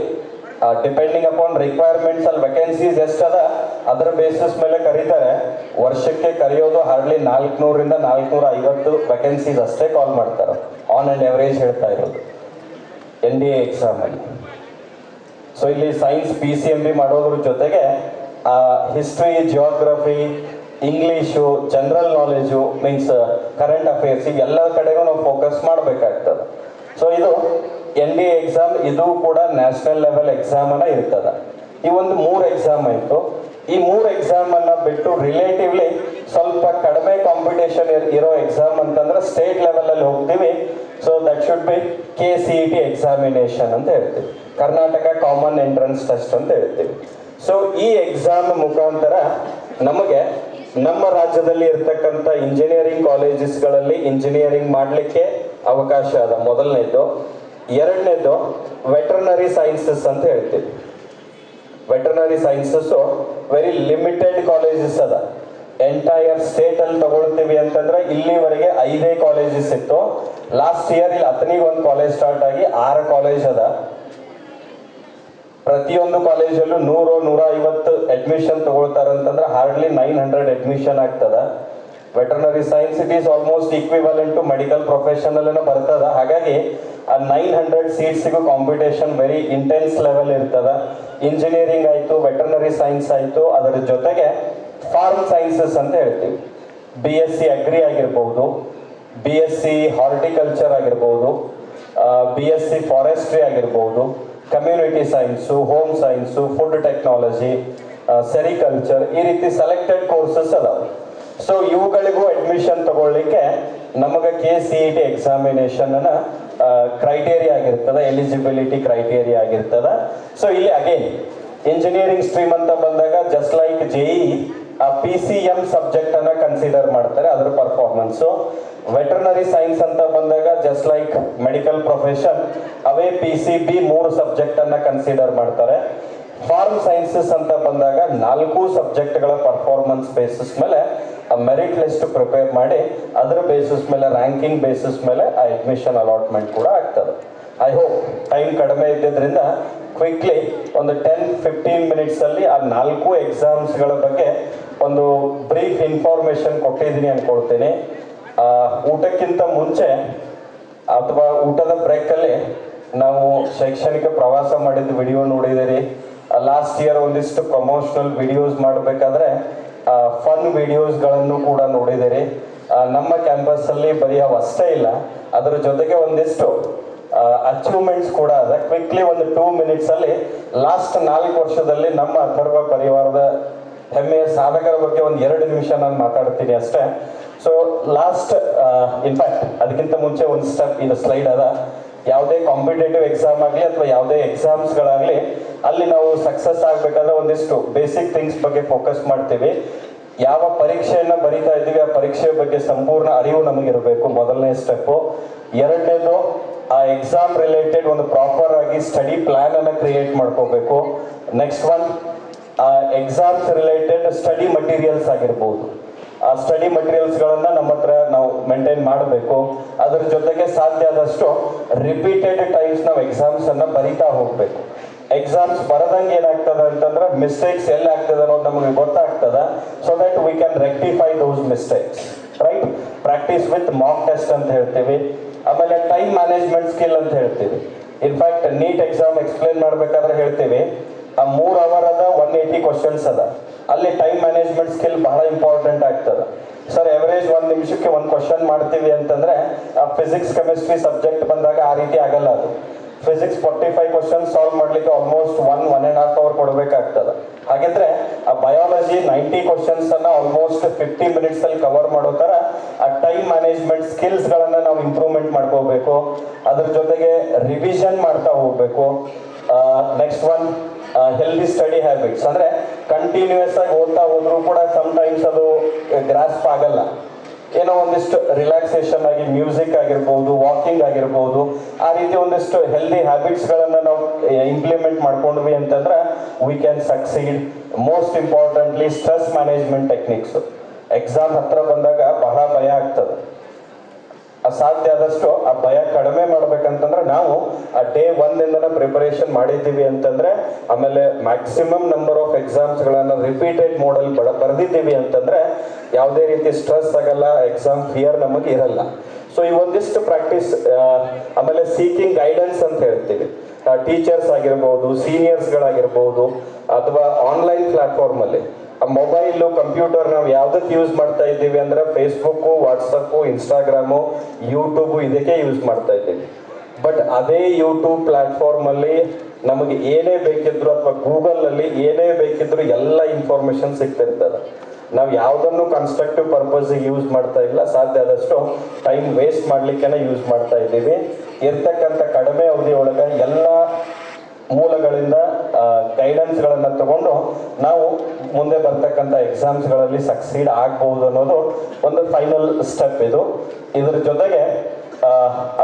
Speaker 1: ಡಿಪೆಂಡಿಂಗ್ ಅಪಾನ್ ರಿಕ್ವೈರ್ಮೆಂಟ್ಸ್ ಅಲ್ಲಿ ವೇಕೆನ್ಸೀಸ್ ಎಷ್ಟದ ಅದರ ಬೇಸಿಸ್ ಮೇಲೆ ಕರೀತಾರೆ. ವರ್ಷಕ್ಕೆ ಕರೆಯೋದು ಹಾರ್ಡ್ಲಿ 400ರಿಂದ 450 ವೇಕೆನ್ಸೀಸ್ ಅಷ್ಟೇ ಕಾಲ್ ಮಾಡ್ತಾರೆ, ಆನ್ ಅಂಡ್ ಎವರೇಜ್ ಹೇಳ್ತಾ ಇರೋದು NDA ಎಕ್ಸಾಮ್ ಅಲ್ಲಿ. ಸೊ ಇಲ್ಲಿ ಸೈನ್ಸ್ PCMB ಮಾಡೋದ್ರ ಜೊತೆಗೆ history, geography, English, general knowledge means current affairs ಇವೆಲ್ಲ ಕಡೆಗೂ ನಾವು ಫೋಕಸ್ ಮಾಡಬೇಕಾಗ್ತದೆ. ಸೊ ಇದು NDA ಎಕ್ಸಾಮ್, ಇದು ಕೂಡ ನ್ಯಾಷನಲ್ ಲೆವೆಲ್ ಎಕ್ಸಾಮ್ ಅನ್ನ ಇರ್ತದ. ಈ ಒಂದು 3 ಎಕ್ಸಾಮ್ ಆಯ್ತು. ಈ 3 ಎಕ್ಸಾಮ್ ಅನ್ನ ಬಿಟ್ಟು ರಿಲೇಟಿವ್ಲಿ ಸ್ವಲ್ಪ ಕಡಿಮೆ ಕಾಂಪಿಟೇಷನ್ ಇರೋ ಎಕ್ಸಾಮ್ ಅಂತಂದ್ರೆ ಸ್ಟೇಟ್ ಲೆವೆಲ್ ಅಲ್ಲಿ ಹೋಗ್ತೀವಿ. So that should be KCET examination ಅಂತ ಹೇಳ್ತೀವಿ, ಕರ್ನಾಟಕ ಕಾಮನ್ ಎಂಟ್ರೆನ್ಸ್ ಟೆಸ್ಟ್ ಅಂತ ಹೇಳ್ತೀವಿ. ಸೊ ಈ ಎಕ್ಸಾಮ್ ಮುಖಾಂತರ ನಮಗೆ ನಮ್ಮ ರಾಜ್ಯದಲ್ಲಿ ಇರ್ತಕ್ಕಂಥ ಇಂಜಿನಿಯರಿಂಗ್ ಕಾಲೇಜಸ್ಗಳಲ್ಲಿ ಇಂಜಿನಿಯರಿಂಗ್ ಮಾಡಲಿಕ್ಕೆ ಅವಕಾಶ ಅದ, ಮೊದಲನೇದು. ಎರಡನೇದು ವೆಟರ್ನರಿ ಸೈನ್ಸಸ್ ಅಂತ ಹೇಳ್ತೀವಿ. Veterinary sciences very limited colleges ಅದ. ಎಂಟೈರ್ ಸ್ಟೇಟ್ ಅಲ್ಲಿ ತಗೊಳ್ತೀವಿ ಅಂತಂದ್ರೆ ಇಲ್ಲಿವರೆಗೆ 5 ಕಾಲೇಜಸ್ ಇತ್ತು. ಲಾಸ್ಟ್ ಇಯರ್ ಇಲ್ಲಿ 10ಗೆ ಒಂದು ಕಾಲೇಜ್ ಸ್ಟಾರ್ಟ್ ಆಗಿ 6 ಕಾಲೇಜ್ ಅದ. ಪ್ರತಿಯೊಂದು ಕಾಲೇಜಲ್ಲೂ 100-150 ಅಡ್ಮಿಷನ್ ತಗೊಳ್ತಾರಂತಂದ್ರೆ ಹಾರ್ಡ್ಲಿ 900 ಅಡ್ಮಿಷನ್ ಆಗ್ತದ. Veterinary science it is almost equivalent to medical professional ಬರ್ತದ. ಹಾಗಾಗಿ ಆ 900 ಸೀಟ್ಸಿಗೂ ಕಾಂಪಿಟೇಷನ್ ವೆರಿ ಇಂಟೆನ್ಸ್ ಲೆವೆಲ್ ಇರ್ತದ. ಇಂಜಿನಿಯರಿಂಗ್ ಆಯ್ತು, ವೆಟರ್ನರಿ ಸೈನ್ಸ್ ಆಯ್ತು, ಅದರ ಜೊತೆಗೆ ಫಾರ್ಮ್ ಸೈನ್ಸಸ್ ಅಂತ ಹೇಳ್ತೀವಿ. BSc ಅಗ್ರಿ ಆಗಿರ್ಬೋದು, BSc ಹಾರ್ಟಿಕಲ್ಚರ್ ಆಗಿರ್ಬೋದು, BSc ಫಾರೆಸ್ಟ್ರಿ ಆಗಿರ್ಬೋದು, community science, home science, food technology, sericulture, ಈ ರೀತಿ ಸೆಲೆಕ್ಟೆಡ್ ಕೋರ್ಸಸ್ ಅದಾವೆ. ಸೊ ಇವುಗಳಿಗೂ ಅಡ್ಮಿಷನ್ ತಗೊಳ್ಳಿಕ್ಕೆ ನಮಗೆ KCET ಎಕ್ಸಾಮಿನೇಷನ್ ಅನ್ನ ಕ್ರೈಟೇರಿಯಾ ಆಗಿರ್ತದ, ಎಲಿಜಿಬಿಲಿಟಿ ಕ್ರೈಟೇರಿಯಾ ಆಗಿರ್ತದ. ಸೊ ಇಲ್ಲಿ ಅಗೇನ್ ಇಂಜಿನಿಯರಿಂಗ್ ಸ್ಟ್ರೀಮ್ ಅಂತ ಬಂದಾಗ just like JEE PCM subject ಅನ್ನ ಕನ್ಸಿಡರ್ ಮಾಡ್ತಾರೆ, ಅದರ ಪರ್ಫಾರ್ಮೆನ್ಸು. ವೆಟರ್ನರಿ ಸೈನ್ಸ್ ಅಂತ ಬಂದಾಗ ಜಸ್ಟ್ ಲೈಕ್ ಮೆಡಿಕಲ್ ಪ್ರೊಫೆಷನ್ ಅವೇ PCB 3 ಸಬ್ಜೆಕ್ಟ್ ಅನ್ನ ಕನ್ಸಿಡರ್ ಮಾಡ್ತಾರೆ. ಫಾರ್ಮ್ ಸೈನ್ಸಸ್ ಅಂತ ಬಂದಾಗ 4 ಸಬ್ಜೆಕ್ಟ್ಗಳ ಪರ್ಫಾರ್ಮೆನ್ಸ್ ಬೇಸಿಸ್ ಮೇಲೆ ಮೆರಿಟ್ ಲಿಸ್ಟ್ ಪ್ರಿಪೇರ್ ಮಾಡಿ ಅದರ ಬೇಸಿಸ್ ಮೇಲೆ ರ್ಯಾಂಕಿಂಗ್ ಬೇಸಿಸ್ ಮೇಲೆ ಆ ಅಡ್ಮಿಷನ್ ಅಲಾಟ್ಮೆಂಟ್ ಕೂಡ ಆಗ್ತದೆ. ಐ ಹೋಪ್ ಟೈಮ್ ಕಡಿಮೆ ಇದ್ದಿದ್ರಿಂದ ಕ್ವಿಕ್ಲಿ ಒಂದು 10-15 ಮಿನಿಟ್ಸ್ ಅಲ್ಲಿ ಆ 4 ಎಕ್ಸಾಮ್ಸ್ಗಳ ಬಗ್ಗೆ ಒಂದು ಬ್ರೀಫ್ ಇನ್ಫಾರ್ಮೇಶನ್ ಕೊಟ್ಟಿದ್ದೀನಿ ಅನ್ಕೊಳ್ತೀನಿ. ಊಟಕ್ಕಿಂತ ಮುಂಚೆ ಅಥವಾ ಊಟದ ಬ್ರೇಕಲ್ಲಿ ನಾವು ಶೈಕ್ಷಣಿಕ ಪ್ರವಾಸ ಮಾಡಿದ ವಿಡಿಯೋ ನೋಡಿದಿರಿ. ಲಾಸ್ಟ್ ಇಯರ್ ಒಂದಿಷ್ಟು ಪ್ರಮೋಷನಲ್ ವಿಡಿಯೋಸ್ ಮಾಡಬೇಕಾದ್ರೆ ಫನ್ ವಿಡಿಯೋಸ್ಗಳನ್ನು ಕೂಡ ನೋಡಿದಿರಿ. ನಮ್ಮ ಕ್ಯಾಂಪಸ್ಸಲ್ಲಿ ಬರೀ ಅವು ಅಷ್ಟೇ ಇಲ್ಲ, ಅದರ ಜೊತೆಗೆ ಒಂದಿಷ್ಟು ಅಚೀವ್ಮೆಂಟ್ಸ್ ಕೂಡ ಅದ. ಕ್ವಿಕ್ಲಿ ಒಂದು 2 ಮಿನಿಟ್ಸ್ ಅಲ್ಲಿ ಲಾಸ್ಟ್ 4 ವರ್ಷದಲ್ಲಿ ನಮ್ಮ ಅಥರ್ವ ಪರಿವಾರದ ಹೆಮ್ಮೆಯ ಸಾಧಕರ ಬಗ್ಗೆ ಒಂದು 2 ನಿಮಿಷ ನಾನು ಮಾತಾಡ್ತೀನಿ ಅಷ್ಟೇ. ಸೊ ಲಾಸ್ಟ್ ಇನ್ಫ್ಯಾಕ್ಟ್ ಅದಕ್ಕಿಂತ ಮುಂಚೆ ಒಂದು ಸ್ಟೆಪ್ ಇದು ಸ್ಲೈಡ್ ಅದ. ಯಾವುದೇ ಕಾಂಪಿಟೇಟಿವ್ ಎಕ್ಸಾಮ್ ಆಗಲಿ ಅಥವಾ ಯಾವುದೇ ಎಕ್ಸಾಮ್ಸ್ಗಳಾಗಲಿ ಅಲ್ಲಿ ನಾವು ಸಕ್ಸಸ್ ಆಗಬೇಕಾದ್ರೆ ಒಂದಿಷ್ಟು ಬೇಸಿಕ್ ಥಿಂಗ್ಸ್ ಬಗ್ಗೆ ಫೋಕಸ್ ಮಾಡ್ತೀವಿ. ಯಾವ ಪರೀಕ್ಷೆಯನ್ನ ಬರೀತಾ ಇದ್ದೀವಿ ಆ ಪರೀಕ್ಷೆಯ ಬಗ್ಗೆ ಸಂಪೂರ್ಣ ಅರಿವು ನಮಗಿರಬೇಕು, ಮೊದಲನೇ ಸ್ಟೆಪ್ಪು. ಎರಡನೇದು ಆ ಎಕ್ಸಾಮ್ ರಿಲೇಟೆಡ್ ಒಂದು ಪ್ರಾಪರ್ ಆಗಿ ಸ್ಟಡಿ ಪ್ಲಾನ್ ಅನ್ನ ಕ್ರಿಯೇಟ್ ಮಾಡ್ಕೋಬೇಕು. Next one exams related study materials ಆಗಿರ್ಬೋದು. ಆ ಸ್ಟಡಿ ಮಟೀರಿಯಲ್ಸ್ಗಳನ್ನು ನಮ್ಮ ಹತ್ರ ನಾವು ಮೇಂಟೈನ್ ಮಾಡಬೇಕು. ಅದ್ರ ಜೊತೆಗೆ ಸಾಧ್ಯ ಆದಷ್ಟು ರಿಪೀಟೆಡ್ ಟೈಮ್ಸ್ ನಾವು ಎಕ್ಸಾಮ್ಸನ್ನು ಬರಿತಾ ಹೋಗಬೇಕು. ಎಕ್ಸಾಮ್ಸ್ ಬರದಂಗೆ ಏನಾಗ್ತದೆ ಅಂತಂದ್ರೆ ಮಿಸ್ಟೇಕ್ಸ್ ಎಲ್ಲಿ ಆಗ್ತದೆ ಅನ್ನೋದು ನಮಗೆ ಗೊತ್ತಾಗ್ತದೆ. So that we can rectify those mistakes, right. Practice with mock test ಅಂತ ಹೇಳ್ತೀವಿ. ಆಮೇಲೆ ಟೈಮ್ ಮ್ಯಾನೇಜ್ಮೆಂಟ್ ಸ್ಕಿಲ್ ಅಂತ ಹೇಳ್ತೀವಿ. ಇನ್ಫ್ಯಾಕ್ಟ್ ನೀಟ್ ಎಕ್ಸಾಮ್ ಎಕ್ಸ್ಪ್ಲೇನ್ ಮಾಡ್ಬೇಕಾದ್ರೆ ಹೇಳ್ತೀವಿ, ಆ 3 ಅವರದ 180 ಕ್ವಶನ್ಸ್ ಅದ, ಅಲ್ಲಿ ಟೈಮ್ ಮ್ಯಾನೇಜ್ಮೆಂಟ್ ಸ್ಕಿಲ್ ಬಹಳ ಇಂಪಾರ್ಟೆಂಟ್ ಆಗ್ತದೆ. ಸರ್ ಎವರೇಜ್ 1 ನಿಮಿಷಕ್ಕೆ 1 ಕ್ವಶನ್ ಮಾಡ್ತೀವಿ ಅಂತಂದ್ರೆ ಫಿಸಿಕ್ಸ್ ಕೆಮಿಸ್ಟ್ರಿ ಸಬ್ಜೆಕ್ಟ್ ಬಂದಾಗ ಆ ರೀತಿ ಆಗಲ್ಲ. ಅದು ಫಿಸಿಕ್ಸ್ 45 ಕ್ವಶನ್ ಸಾಲ್ವ್ ಮಾಡ್ಲಿಕ್ಕೆ ಆಲ್ಮೋಸ್ಟ್ 1.5 ಅವರ್ ಕೊಡಬೇಕಾಗ್ತದೆ. ಹಾಗಿದ್ರೆ ಆ ಬಯಾಲಜಿ 90 ಕ್ವಶನ್ಸ್ ಅನ್ನ ಆಲ್ಮೋಸ್ಟ್ 50 ಮಿನಿಟ್ಸ್ ಅಲ್ಲಿ ಕವರ್ ಮಾಡೋ ತರ ಆ ಟೈಮ್ ಮ್ಯಾನೇಜ್ಮೆಂಟ್ ಸ್ಕಿಲ್ಸ್ ಗಳನ್ನ ನಾವು ಇಂಪ್ರೂವ್ಮೆಂಟ್ ಮಾಡ್ಕೋಬೇಕು. ಅದ್ರ ಜೊತೆಗೆ ರಿವಿಷನ್ ಮಾಡ್ತಾ ಹೋಗ್ಬೇಕು. Next one healthy study habits, ಅಂದ್ರೆ ಕಂಟಿನ್ಯೂಸ್ ಆಗಿ ಓದ್ತಾ ಹೋದ್ರೂ ಕೂಡ ಸಮ್ಟೈಮ್ಸ್ ಅದು ಗ್ರಾಸ್ಪ್ ಆಗಲ್ಲ. ಏನೋ ಒಂದಿಷ್ಟು ರಿಲ್ಯಾಕ್ಸೇಷನ್ ಆಗಿ ಮ್ಯೂಸಿಕ್ ಆಗಿರ್ಬೋದು, ವಾಕಿಂಗ್ ಆಗಿರ್ಬೋದು, ಆ ರೀತಿ ಒಂದಿಷ್ಟು ಹೆಲ್ದಿ ಹ್ಯಾಬಿಟ್ಸ್ಗಳನ್ನು ನಾವು ಇಂಪ್ಲಿಮೆಂಟ್ ಮಾಡ್ಕೊಂಡ್ವಿ ಅಂತಂದ್ರೆ we can succeed. Most importantly stress management techniques. Exam ಹತ್ರ ಬಂದಾಗ ಬಹಳ ಭಯ ಆಗ್ತದೆ. ಸಾಧ್ಯ ಆದಷ್ಟು ಆ ಭಯ ಕಡಿಮೆ ಮಾಡ್ಬೇಕಂತಂದ್ರೆ ನಾವು ಆ ಡೇ 1 ಪ್ರಿಪರೇಷನ್ ಮಾಡಿದ್ದೀವಿ ಅಂತಂದ್ರೆ, ಆಮೇಲೆ ಮ್ಯಾಕ್ಸಿಮಮ್ ನಂಬರ್ ಆಫ್ ಎಕ್ಸಾಮ್ಸ್ಗಳನ್ನು ರಿಪೀಟೆಡ್ ಮೋಡಲ್ ಬರೆದಿದ್ದೀವಿ ಅಂತಂದ್ರೆ ಯಾವುದೇ ರೀತಿ ಸ್ಟ್ರೆಸ್ ಆಗಲ್ಲ, ಎಕ್ಸಾಮ್ ಫಿಯರ್ ನಮಗೆ ಇರಲ್ಲ. ಸೊ ಈ ಒಂದಿಷ್ಟು ಪ್ರಾಕ್ಟೀಸ್. ಆಮೇಲೆ ಸೀಕಿಂಗ್ ಗೈಡೆನ್ಸ್ ಅಂತ ಹೇಳ್ತೀವಿ. ಟೀಚರ್ಸ್ ಆಗಿರ್ಬೋದು, ಸೀನಿಯರ್ಸ್ಗಳಾಗಿರ್ಬೋದು, ಅಥವಾ ಆನ್ಲೈನ್ ಪ್ಲಾಟ್ಫಾರ್ಮಲ್ಲಿ ಮೊಬೈಲು, ಕಂಪ್ಯೂಟರ್ ನಾವು ಯಾವುದಕ್ಕೆ ಯೂಸ್ ಮಾಡ್ತಾ ಇದ್ದೀವಿ ಅಂದ್ರೆ ಫೇಸ್ಬುಕ್ಕು, ವಾಟ್ಸಪ್ಪು, ಇನ್ಸ್ಟಾಗ್ರಾಮು, ಯೂಟ್ಯೂಬು ಇದಕ್ಕೆ ಯೂಸ್ ಮಾಡ್ತಾ ಇದ್ದೀವಿ. ಬಟ್ ಅದೇ ಯೂಟ್ಯೂಬ್ ಪ್ಲಾಟ್ಫಾರ್ಮಲ್ಲಿ ನಮಗೆ ಏನೇ ಬೇಕಿದ್ರು ಅಥವಾ ಗೂಗಲಲ್ಲಿ ಏನೇ ಬೇಕಿದ್ರು ಎಲ್ಲ ಇನ್ಫಾರ್ಮೇಶನ್ ಸಿಗ್ತಿರ್ತದೆ. ನಾವು ಯಾವುದನ್ನು ಕನ್ಸ್ಟ್ರಕ್ಟಿವ್ ಪರ್ಪಸ್ಗೆ ಯೂಸ್ ಮಾಡ್ತಾ ಇಲ್ಲ, ಸಾಧ್ಯ ಆದಷ್ಟು ಟೈಮ್ ವೇಸ್ಟ್ ಮಾಡಲಿಕ್ಕೆ ಯೂಸ್ ಮಾಡ್ತಾ ಇದ್ದೀವಿ. ಇರ್ತಕ್ಕಂಥ ಕಡಿಮೆ ಅವಧಿಯೊಳಗೆ ಎಲ್ಲ ಮೂಲಗಳಿಂದ ಗೈಡೆನ್ಸ್ಗಳನ್ನು ತಗೊಂಡು ನಾವು ಮುಂದೆ ಬರ್ತಕ್ಕಂಥ ಎಕ್ಸಾಮ್ಸ್ಗಳಲ್ಲಿ ಸಕ್ಸೀಡ್ ಆಗ್ಬಹುದು ಅನ್ನೋದು ಒಂದು ಫೈನಲ್ ಸ್ಟೆಪ್. ಇದ್ರ ಜೊತೆಗೆ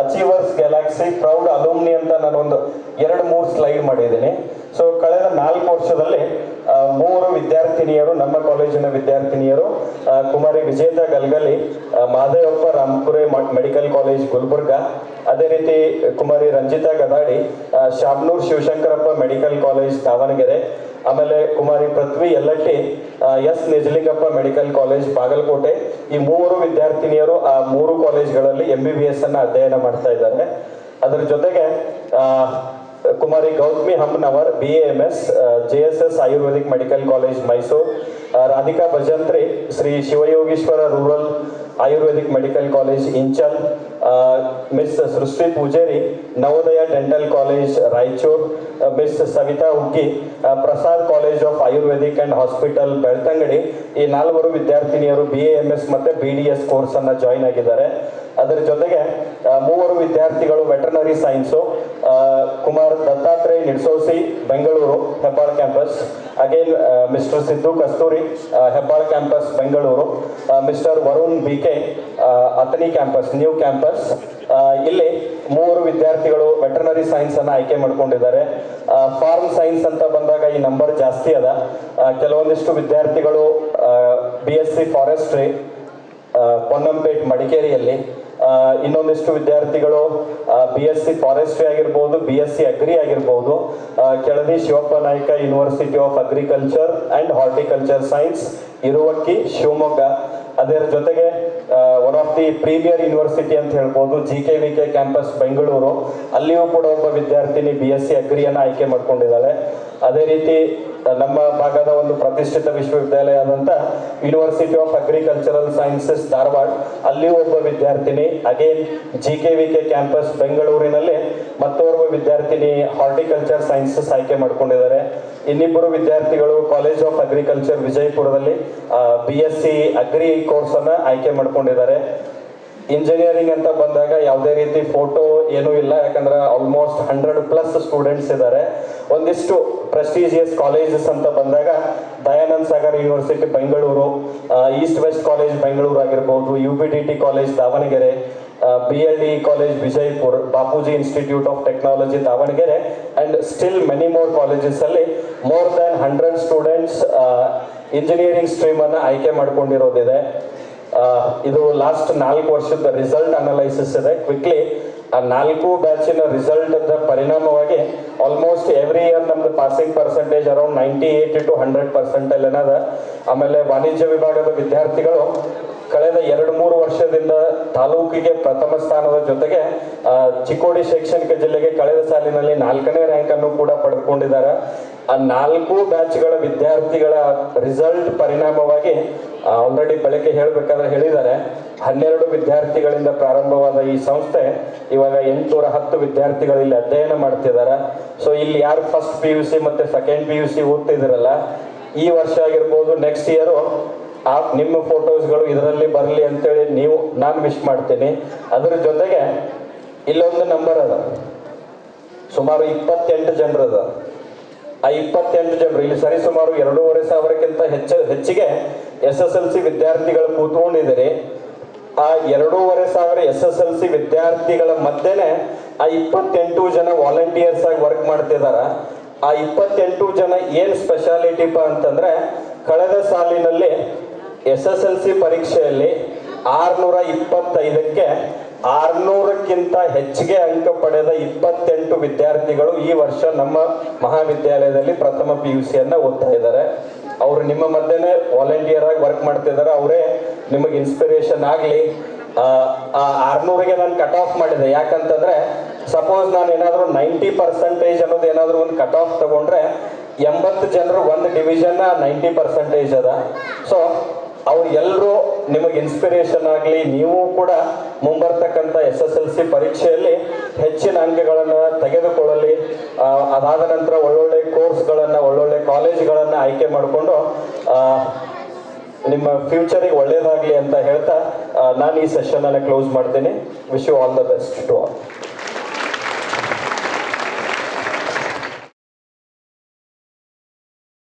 Speaker 1: ಅಚೀವರ್ಸ್ ಗ್ಯಾಲಕ್ಸಿ ಪ್ರೌಡ್ ಅಲುಮ್ನಿ ಅಂತ ನಾನೊಂದು 2-3 ಸ್ಲೈಡ್ ಮಾಡಿದ್ದೀನಿ. ಸೊ ಕಳೆದ 4 ವರ್ಷದಲ್ಲಿ 3 ವಿದ್ಯಾರ್ಥಿನಿಯರು, ನಮ್ಮ ಕಾಲೇಜಿನ ವಿದ್ಯಾರ್ಥಿನಿಯರು, ಕುಮಾರಿ ವಿಜೇತಾ ಗಲ್ಗಲಿ, ಮಹದೇವಪ್ಪ ರಾಮಪುರೆ ಮೆಡಿಕಲ್ ಕಾಲೇಜ್ ಗುಲ್ಬರ್ಗ, ಅದೇ ರೀತಿ ಕುಮಾರಿ ರಂಜಿತಾ ಗದಾಡಿ, ಶಾಮನೂರ್ ಶಿವಶಂಕರಪ್ಪ ಮೆಡಿಕಲ್ ಕಾಲೇಜ್ ದಾವಣಗೆರೆ, ಆಮೇಲೆ Kumari Prithvi Yallatti, S Nijalingappa medical college Bagalkot. ಈ 3 ವಿದ್ಯಾರ್ಥಿನಿಯರು ಆ 3 ಕಾಲೇಜ್ಗಳಲ್ಲಿ MBBS ಅನ್ನ ಅಧ್ಯಯನ ಮಾಡ್ತಾ ಇದ್ದಾರೆ. ಅದರ ಜೊತೆಗೆ Kumari Gautami Hamnavar BAMS JSS Ayurvedic medical college Mysuru, Radhika Bhajantri Shri Shivayogeeshwara rural Ayurvedic medical college Inchal, miss Srushti Pujeri Navodaya dental college Raichur, miss Savita Huggi Prasad college of Ayurvedic and hospital Belthangady. ಈ 4 ವಿದ್ಯಾರ್ಥಿನಿಯರು BAMS ಮತ್ತೆ BDS ಕೋರ್ಸ್ ಅನ್ನ ಜಾಯಿನ್ ಆಗಿದ್ದಾರೆ. ಅದರ ಜೊತೆಗೆ 3 ವಿದ್ಯಾರ್ಥಿಗಳು veterinary science, Kumar Dattatreya Nidsosi Bengaluru Hebbal campus, again mister Siddu Kasturi Hebbal campus Bengaluru, mister Varun BK Athani campus new campus. ಇಲ್ಲಿ 3 ವಿದ್ಯಾರ್ಥಿಗಳು ವೆಟರ್ನರಿ ಸೈನ್ಸ್ ಅನ್ನ ಆಯ್ಕೆ ಮಾಡ್ಕೊಂಡಿದ್ದಾರೆ. ಫಾರ್ಮ್ ಸೈನ್ಸ್ ಅಂತ ಬಂದಾಗ ಈ ನಂಬರ್ ಜಾಸ್ತಿ ಅದ. ಕೆಲವೊಂದಿಷ್ಟು ವಿದ್ಯಾರ್ಥಿಗಳು BSc ಫಾರೆಸ್ಟ್ರಿ ಪೊನ್ನಂಪೇಟ್ ಮಡಿಕೇರಿಯಲ್ಲಿ, ಇನ್ನೊಂದಿಷ್ಟು ವಿದ್ಯಾರ್ಥಿಗಳು BSc ಫಾರೆಸ್ಟ್ರಿ ಆಗಿರ್ಬೋದು, BSc ಅಗ್ರಿ ಆಗಿರ್ಬೋದು, Keladi Shivappa Nayaka university of agriculture and horticulture science Iruvakki Shivamogga. ಅದರ ಜೊತೆಗೆ one of the premier university ಅಂತ ಹೇಳ್ಬೋದು GKVK ಕ್ಯಾಂಪಸ್ ಬೆಂಗಳೂರು, ಅಲ್ಲಿಯೂ ಕೂಡ ಒಬ್ಬ ವಿದ್ಯಾರ್ಥಿನಿ BSc ಅಗ್ರಿಯನ್ನು ಆಯ್ಕೆ ಮಾಡ್ಕೊಂಡಿದ್ದಾಳೆ. ಅದೇ ರೀತಿ ನಮ್ಮ ಭಾಗದ ಒಂದು ಪ್ರತಿಷ್ಠಿತ ವಿಶ್ವವಿದ್ಯಾಲಯ ಆದಂತ university of agricultural sciences Dharwad, ಅಲ್ಲಿಯೂ ಒಬ್ಬ ವಿದ್ಯಾರ್ಥಿನಿ ಅಗೇನ್ GKVK ಕ್ಯಾಂಪಸ್ ಬೆಂಗಳೂರಿನಲ್ಲಿ ಮತ್ತೋರ್ವ ವಿದ್ಯಾರ್ಥಿನಿ ಹಾರ್ಟಿಕಲ್ಚರ್ ಸೈನ್ಸಸ್ ಆಯ್ಕೆ ಮಾಡ್ಕೊಂಡಿದ್ದಾರೆ. ಇನ್ನಿಬ್ಬರು ವಿದ್ಯಾರ್ಥಿಗಳು ಕಾಲೇಜ್ ಆಫ್ ಅಗ್ರಿಕಲ್ಚರ್ ವಿಜಯಪುರದಲ್ಲಿ BSc ಅಗ್ರಿ ಕೋರ್ಸ್ ಅನ್ನ ಆಯ್ಕೆ ಮಾಡ್ಕೊಂಡಿದ್ದಾರೆ. ಇಂಜಿನಿಯರಿಂಗ್ ಅಂತ ಬಂದಾಗ ಯಾವುದೇ ರೀತಿ ಫೋಟೋ ಏನೂ ಇಲ್ಲ, ಯಾಕಂದ್ರೆ ಆಲ್ಮೋಸ್ಟ್ 100+ ಸ್ಟೂಡೆಂಟ್ಸ್ ಇದ್ದಾರೆ. ಒಂದಿಷ್ಟು ಪ್ರೆಸ್ಟೀಜಿಯಸ್ ಕಾಲೇಜಸ್ ಅಂತ ಬಂದಾಗ Dayanand Sagar university Bengaluru, east west college Bengaluru ಆಗಿರ್ಬೋದು, UBDT college Davanagere, BLD College Vijaypur, Bapuji Institute of Technology Davangere, and still many more colleges ಅಲ್ಲಿ more than 100 students engineering stream ಅನ್ನು ಆಯ್ಕೆ ಮಾಡ್ಕೊಂಡಿರೋದಿದೆ. ಇದು ಲಾಸ್ಟ್ 4 ವರ್ಷದ ರಿಸಲ್ಟ್ ಅನಲೈಸಿಸ್ ಇದೆ. ಕ್ವಿಕ್ಲಿ ಆ 4 ಬ್ಯಾಚಿನ ರಿಸಲ್ಟ್ ಪರಿಣಾಮವಾಗಿ ಆಲ್ಮೋಸ್ಟ್ ಎವ್ರಿ ಇಯರ್ ನಮ್ದು ಪಾಸಿಂಗ್ ಪರ್ಸೆಂಟೇಜ್ ಅರೌಂಡ್ 98 to 100% ಏನದ. ಆಮೇಲೆ ವಾಣಿಜ್ಯ ವಿಭಾಗದ ವಿದ್ಯಾರ್ಥಿಗಳು ಕಳೆದ 2-3 ವರ್ಷದಿಂದ ತಾಲೂಕಿಗೆ ಪ್ರಥಮ ಸ್ಥಾನದ ಜೊತೆಗೆ ಚಿಕ್ಕೋಡಿ ಶೈಕ್ಷಣಿಕ ಜಿಲ್ಲೆಗೆ ಕಳೆದ ಸಾಲಿನಲ್ಲಿ 4ನೇ ರ್ಯಾಂಕ್ ಅನ್ನು ಕೂಡ ಪಡೆದುಕೊಂಡಿದ್ದಾರೆ. ಆ 4 ಬ್ಯಾಚ್ಗಳ ವಿದ್ಯಾರ್ಥಿಗಳ ರಿಸಲ್ಟ್ ಪರಿಣಾಮವಾಗಿ ಆಲ್ರೆಡಿ ಬೆಳಗ್ಗೆ ಹೇಳಬೇಕಾದ್ರೆ ಹೇಳಿದ್ದಾರೆ, 12 ವಿದ್ಯಾರ್ಥಿಗಳಿಂದ ಪ್ರಾರಂಭವಾದ ಈ ಸಂಸ್ಥೆ ಇವಾಗ 810 ವಿದ್ಯಾರ್ಥಿಗಳು ಇಲ್ಲಿ ಅಧ್ಯಯನ ಮಾಡ್ತಿದ್ದಾರೆ. ಸೊ ಇಲ್ಲಿ ಯಾರು ಫಸ್ಟ್ PUC ಮತ್ತೆ ಸೆಕೆಂಡ್ PUC ಓದ್ತಿದ್ದೀರಲ್ಲ, ಈ ವರ್ಷ ಆಗಿರ್ಬೋದು, ನೆಕ್ಸ್ಟ್ ಇಯರು ನಿಮ್ಮ ಫೋಟೋಸ್ಗಳು ಇದರಲ್ಲಿ ಬರಲಿ ಅಂತೇಳಿ ನಾನು ವಿಶ್ ಮಾಡ್ತೀನಿ. ಅದ್ರ ಜೊತೆಗೆ ಇಲ್ಲೊಂದು ನಂಬರ್ ಅದ, ಸುಮಾರು 28 ಜನರದ. ಆ 28 ಜನರು ಇಲ್ಲಿ ಸರಿ ಸುಮಾರು 2,500ಕ್ಕಿಂತ ಹೆಚ್ಚಿಗೆ SSLC ವಿದ್ಯಾರ್ಥಿಗಳು ಕೂತ್ಕೊಂಡಿದ್ದೀರಿ. ಆ 2,500 SSLC ವಿದ್ಯಾರ್ಥಿಗಳ ಮಧ್ಯೆನೆ ಆ 28 ಜನ ವಾಲಂಟಿಯರ್ಸ್ ಆಗಿ ವರ್ಕ್ ಮಾಡ್ತಿದಾರ. ಆ 28 ಜನ ಏನ್ ಸ್ಪೆಷಾಲಿಟಿಪ ಅಂತಂದ್ರೆ, ಕಳೆದ ಸಾಲಿನಲ್ಲಿ SSLC ಪರೀಕ್ಷೆಯಲ್ಲಿ 625ಕ್ಕೆ 600ಕ್ಕಿಂತ ಹೆಚ್ಚಿಗೆ ಅಂಕ ಪಡೆದ 28 ವಿದ್ಯಾರ್ಥಿಗಳು ಈ ವರ್ಷ ನಮ್ಮ ಮಹಾವಿದ್ಯಾಲಯದಲ್ಲಿ ಪ್ರಥಮ PUCಯನ್ನ ಓದ್ತಾ ಇದ್ದಾರೆ. ಅವರು ನಿಮ್ಮ ಮಧ್ಯೆನೆ ವಾಲಂಟಿಯರ್ ಆಗಿ ವರ್ಕ್ ಮಾಡ್ತಿದ್ದಾರೆ. ಅವರೇ ನಿಮಗೆ ಇನ್ಸ್ಪಿರೇಷನ್ ಆಗಲಿ. 600ಗೆ ನಾನು ಕಟ್ ಆಫ್ ಮಾಡಿದೆ. ಯಾಕಂತಂದ್ರೆ ಸಪೋಸ್ ನಾನು ಏನಾದರೂ 90% ಅನ್ನೋದು ಏನಾದರೂ ಒಂದು ಕಟ್ ಆಫ್ ತಗೊಂಡ್ರೆ 80 ಜನರು ಒಂದು ಡಿವಿಷನ್ 90% ಅದ. ಸೊ ಅವ್ರು ಎಲ್ಲರೂ ನಿಮಗೆ ಇನ್ಸ್ಪಿರೇಷನ್ ಆಗಲಿ. ನೀವು ಕೂಡ ಮುಂಬರ್ತಕ್ಕಂಥ SSLC ಪರೀಕ್ಷೆಯಲ್ಲಿ ಹೆಚ್ಚಿನ ಅಂಕಗಳನ್ನು ತೆಗೆದುಕೊಳ್ಳಲಿ. ಅದಾದ ನಂತರ ಒಳ್ಳೊಳ್ಳೆ ಕೋರ್ಸ್ಗಳನ್ನು, ಒಳ್ಳೊಳ್ಳೆ ಕಾಲೇಜ್ಗಳನ್ನು ಆಯ್ಕೆ ಮಾಡಿಕೊಂಡು ನಿಮ್ಮ ಫ್ಯೂಚರಿಗೆ ಒಳ್ಳೇದಾಗಲಿ ಅಂತ ಹೇಳ್ತಾ ನಾನು ಈ ಸೆಷನ್ ಅನ್ನು ಕ್ಲೋಸ್ ಮಾಡ್ತೀನಿ. Wish you all the best to all.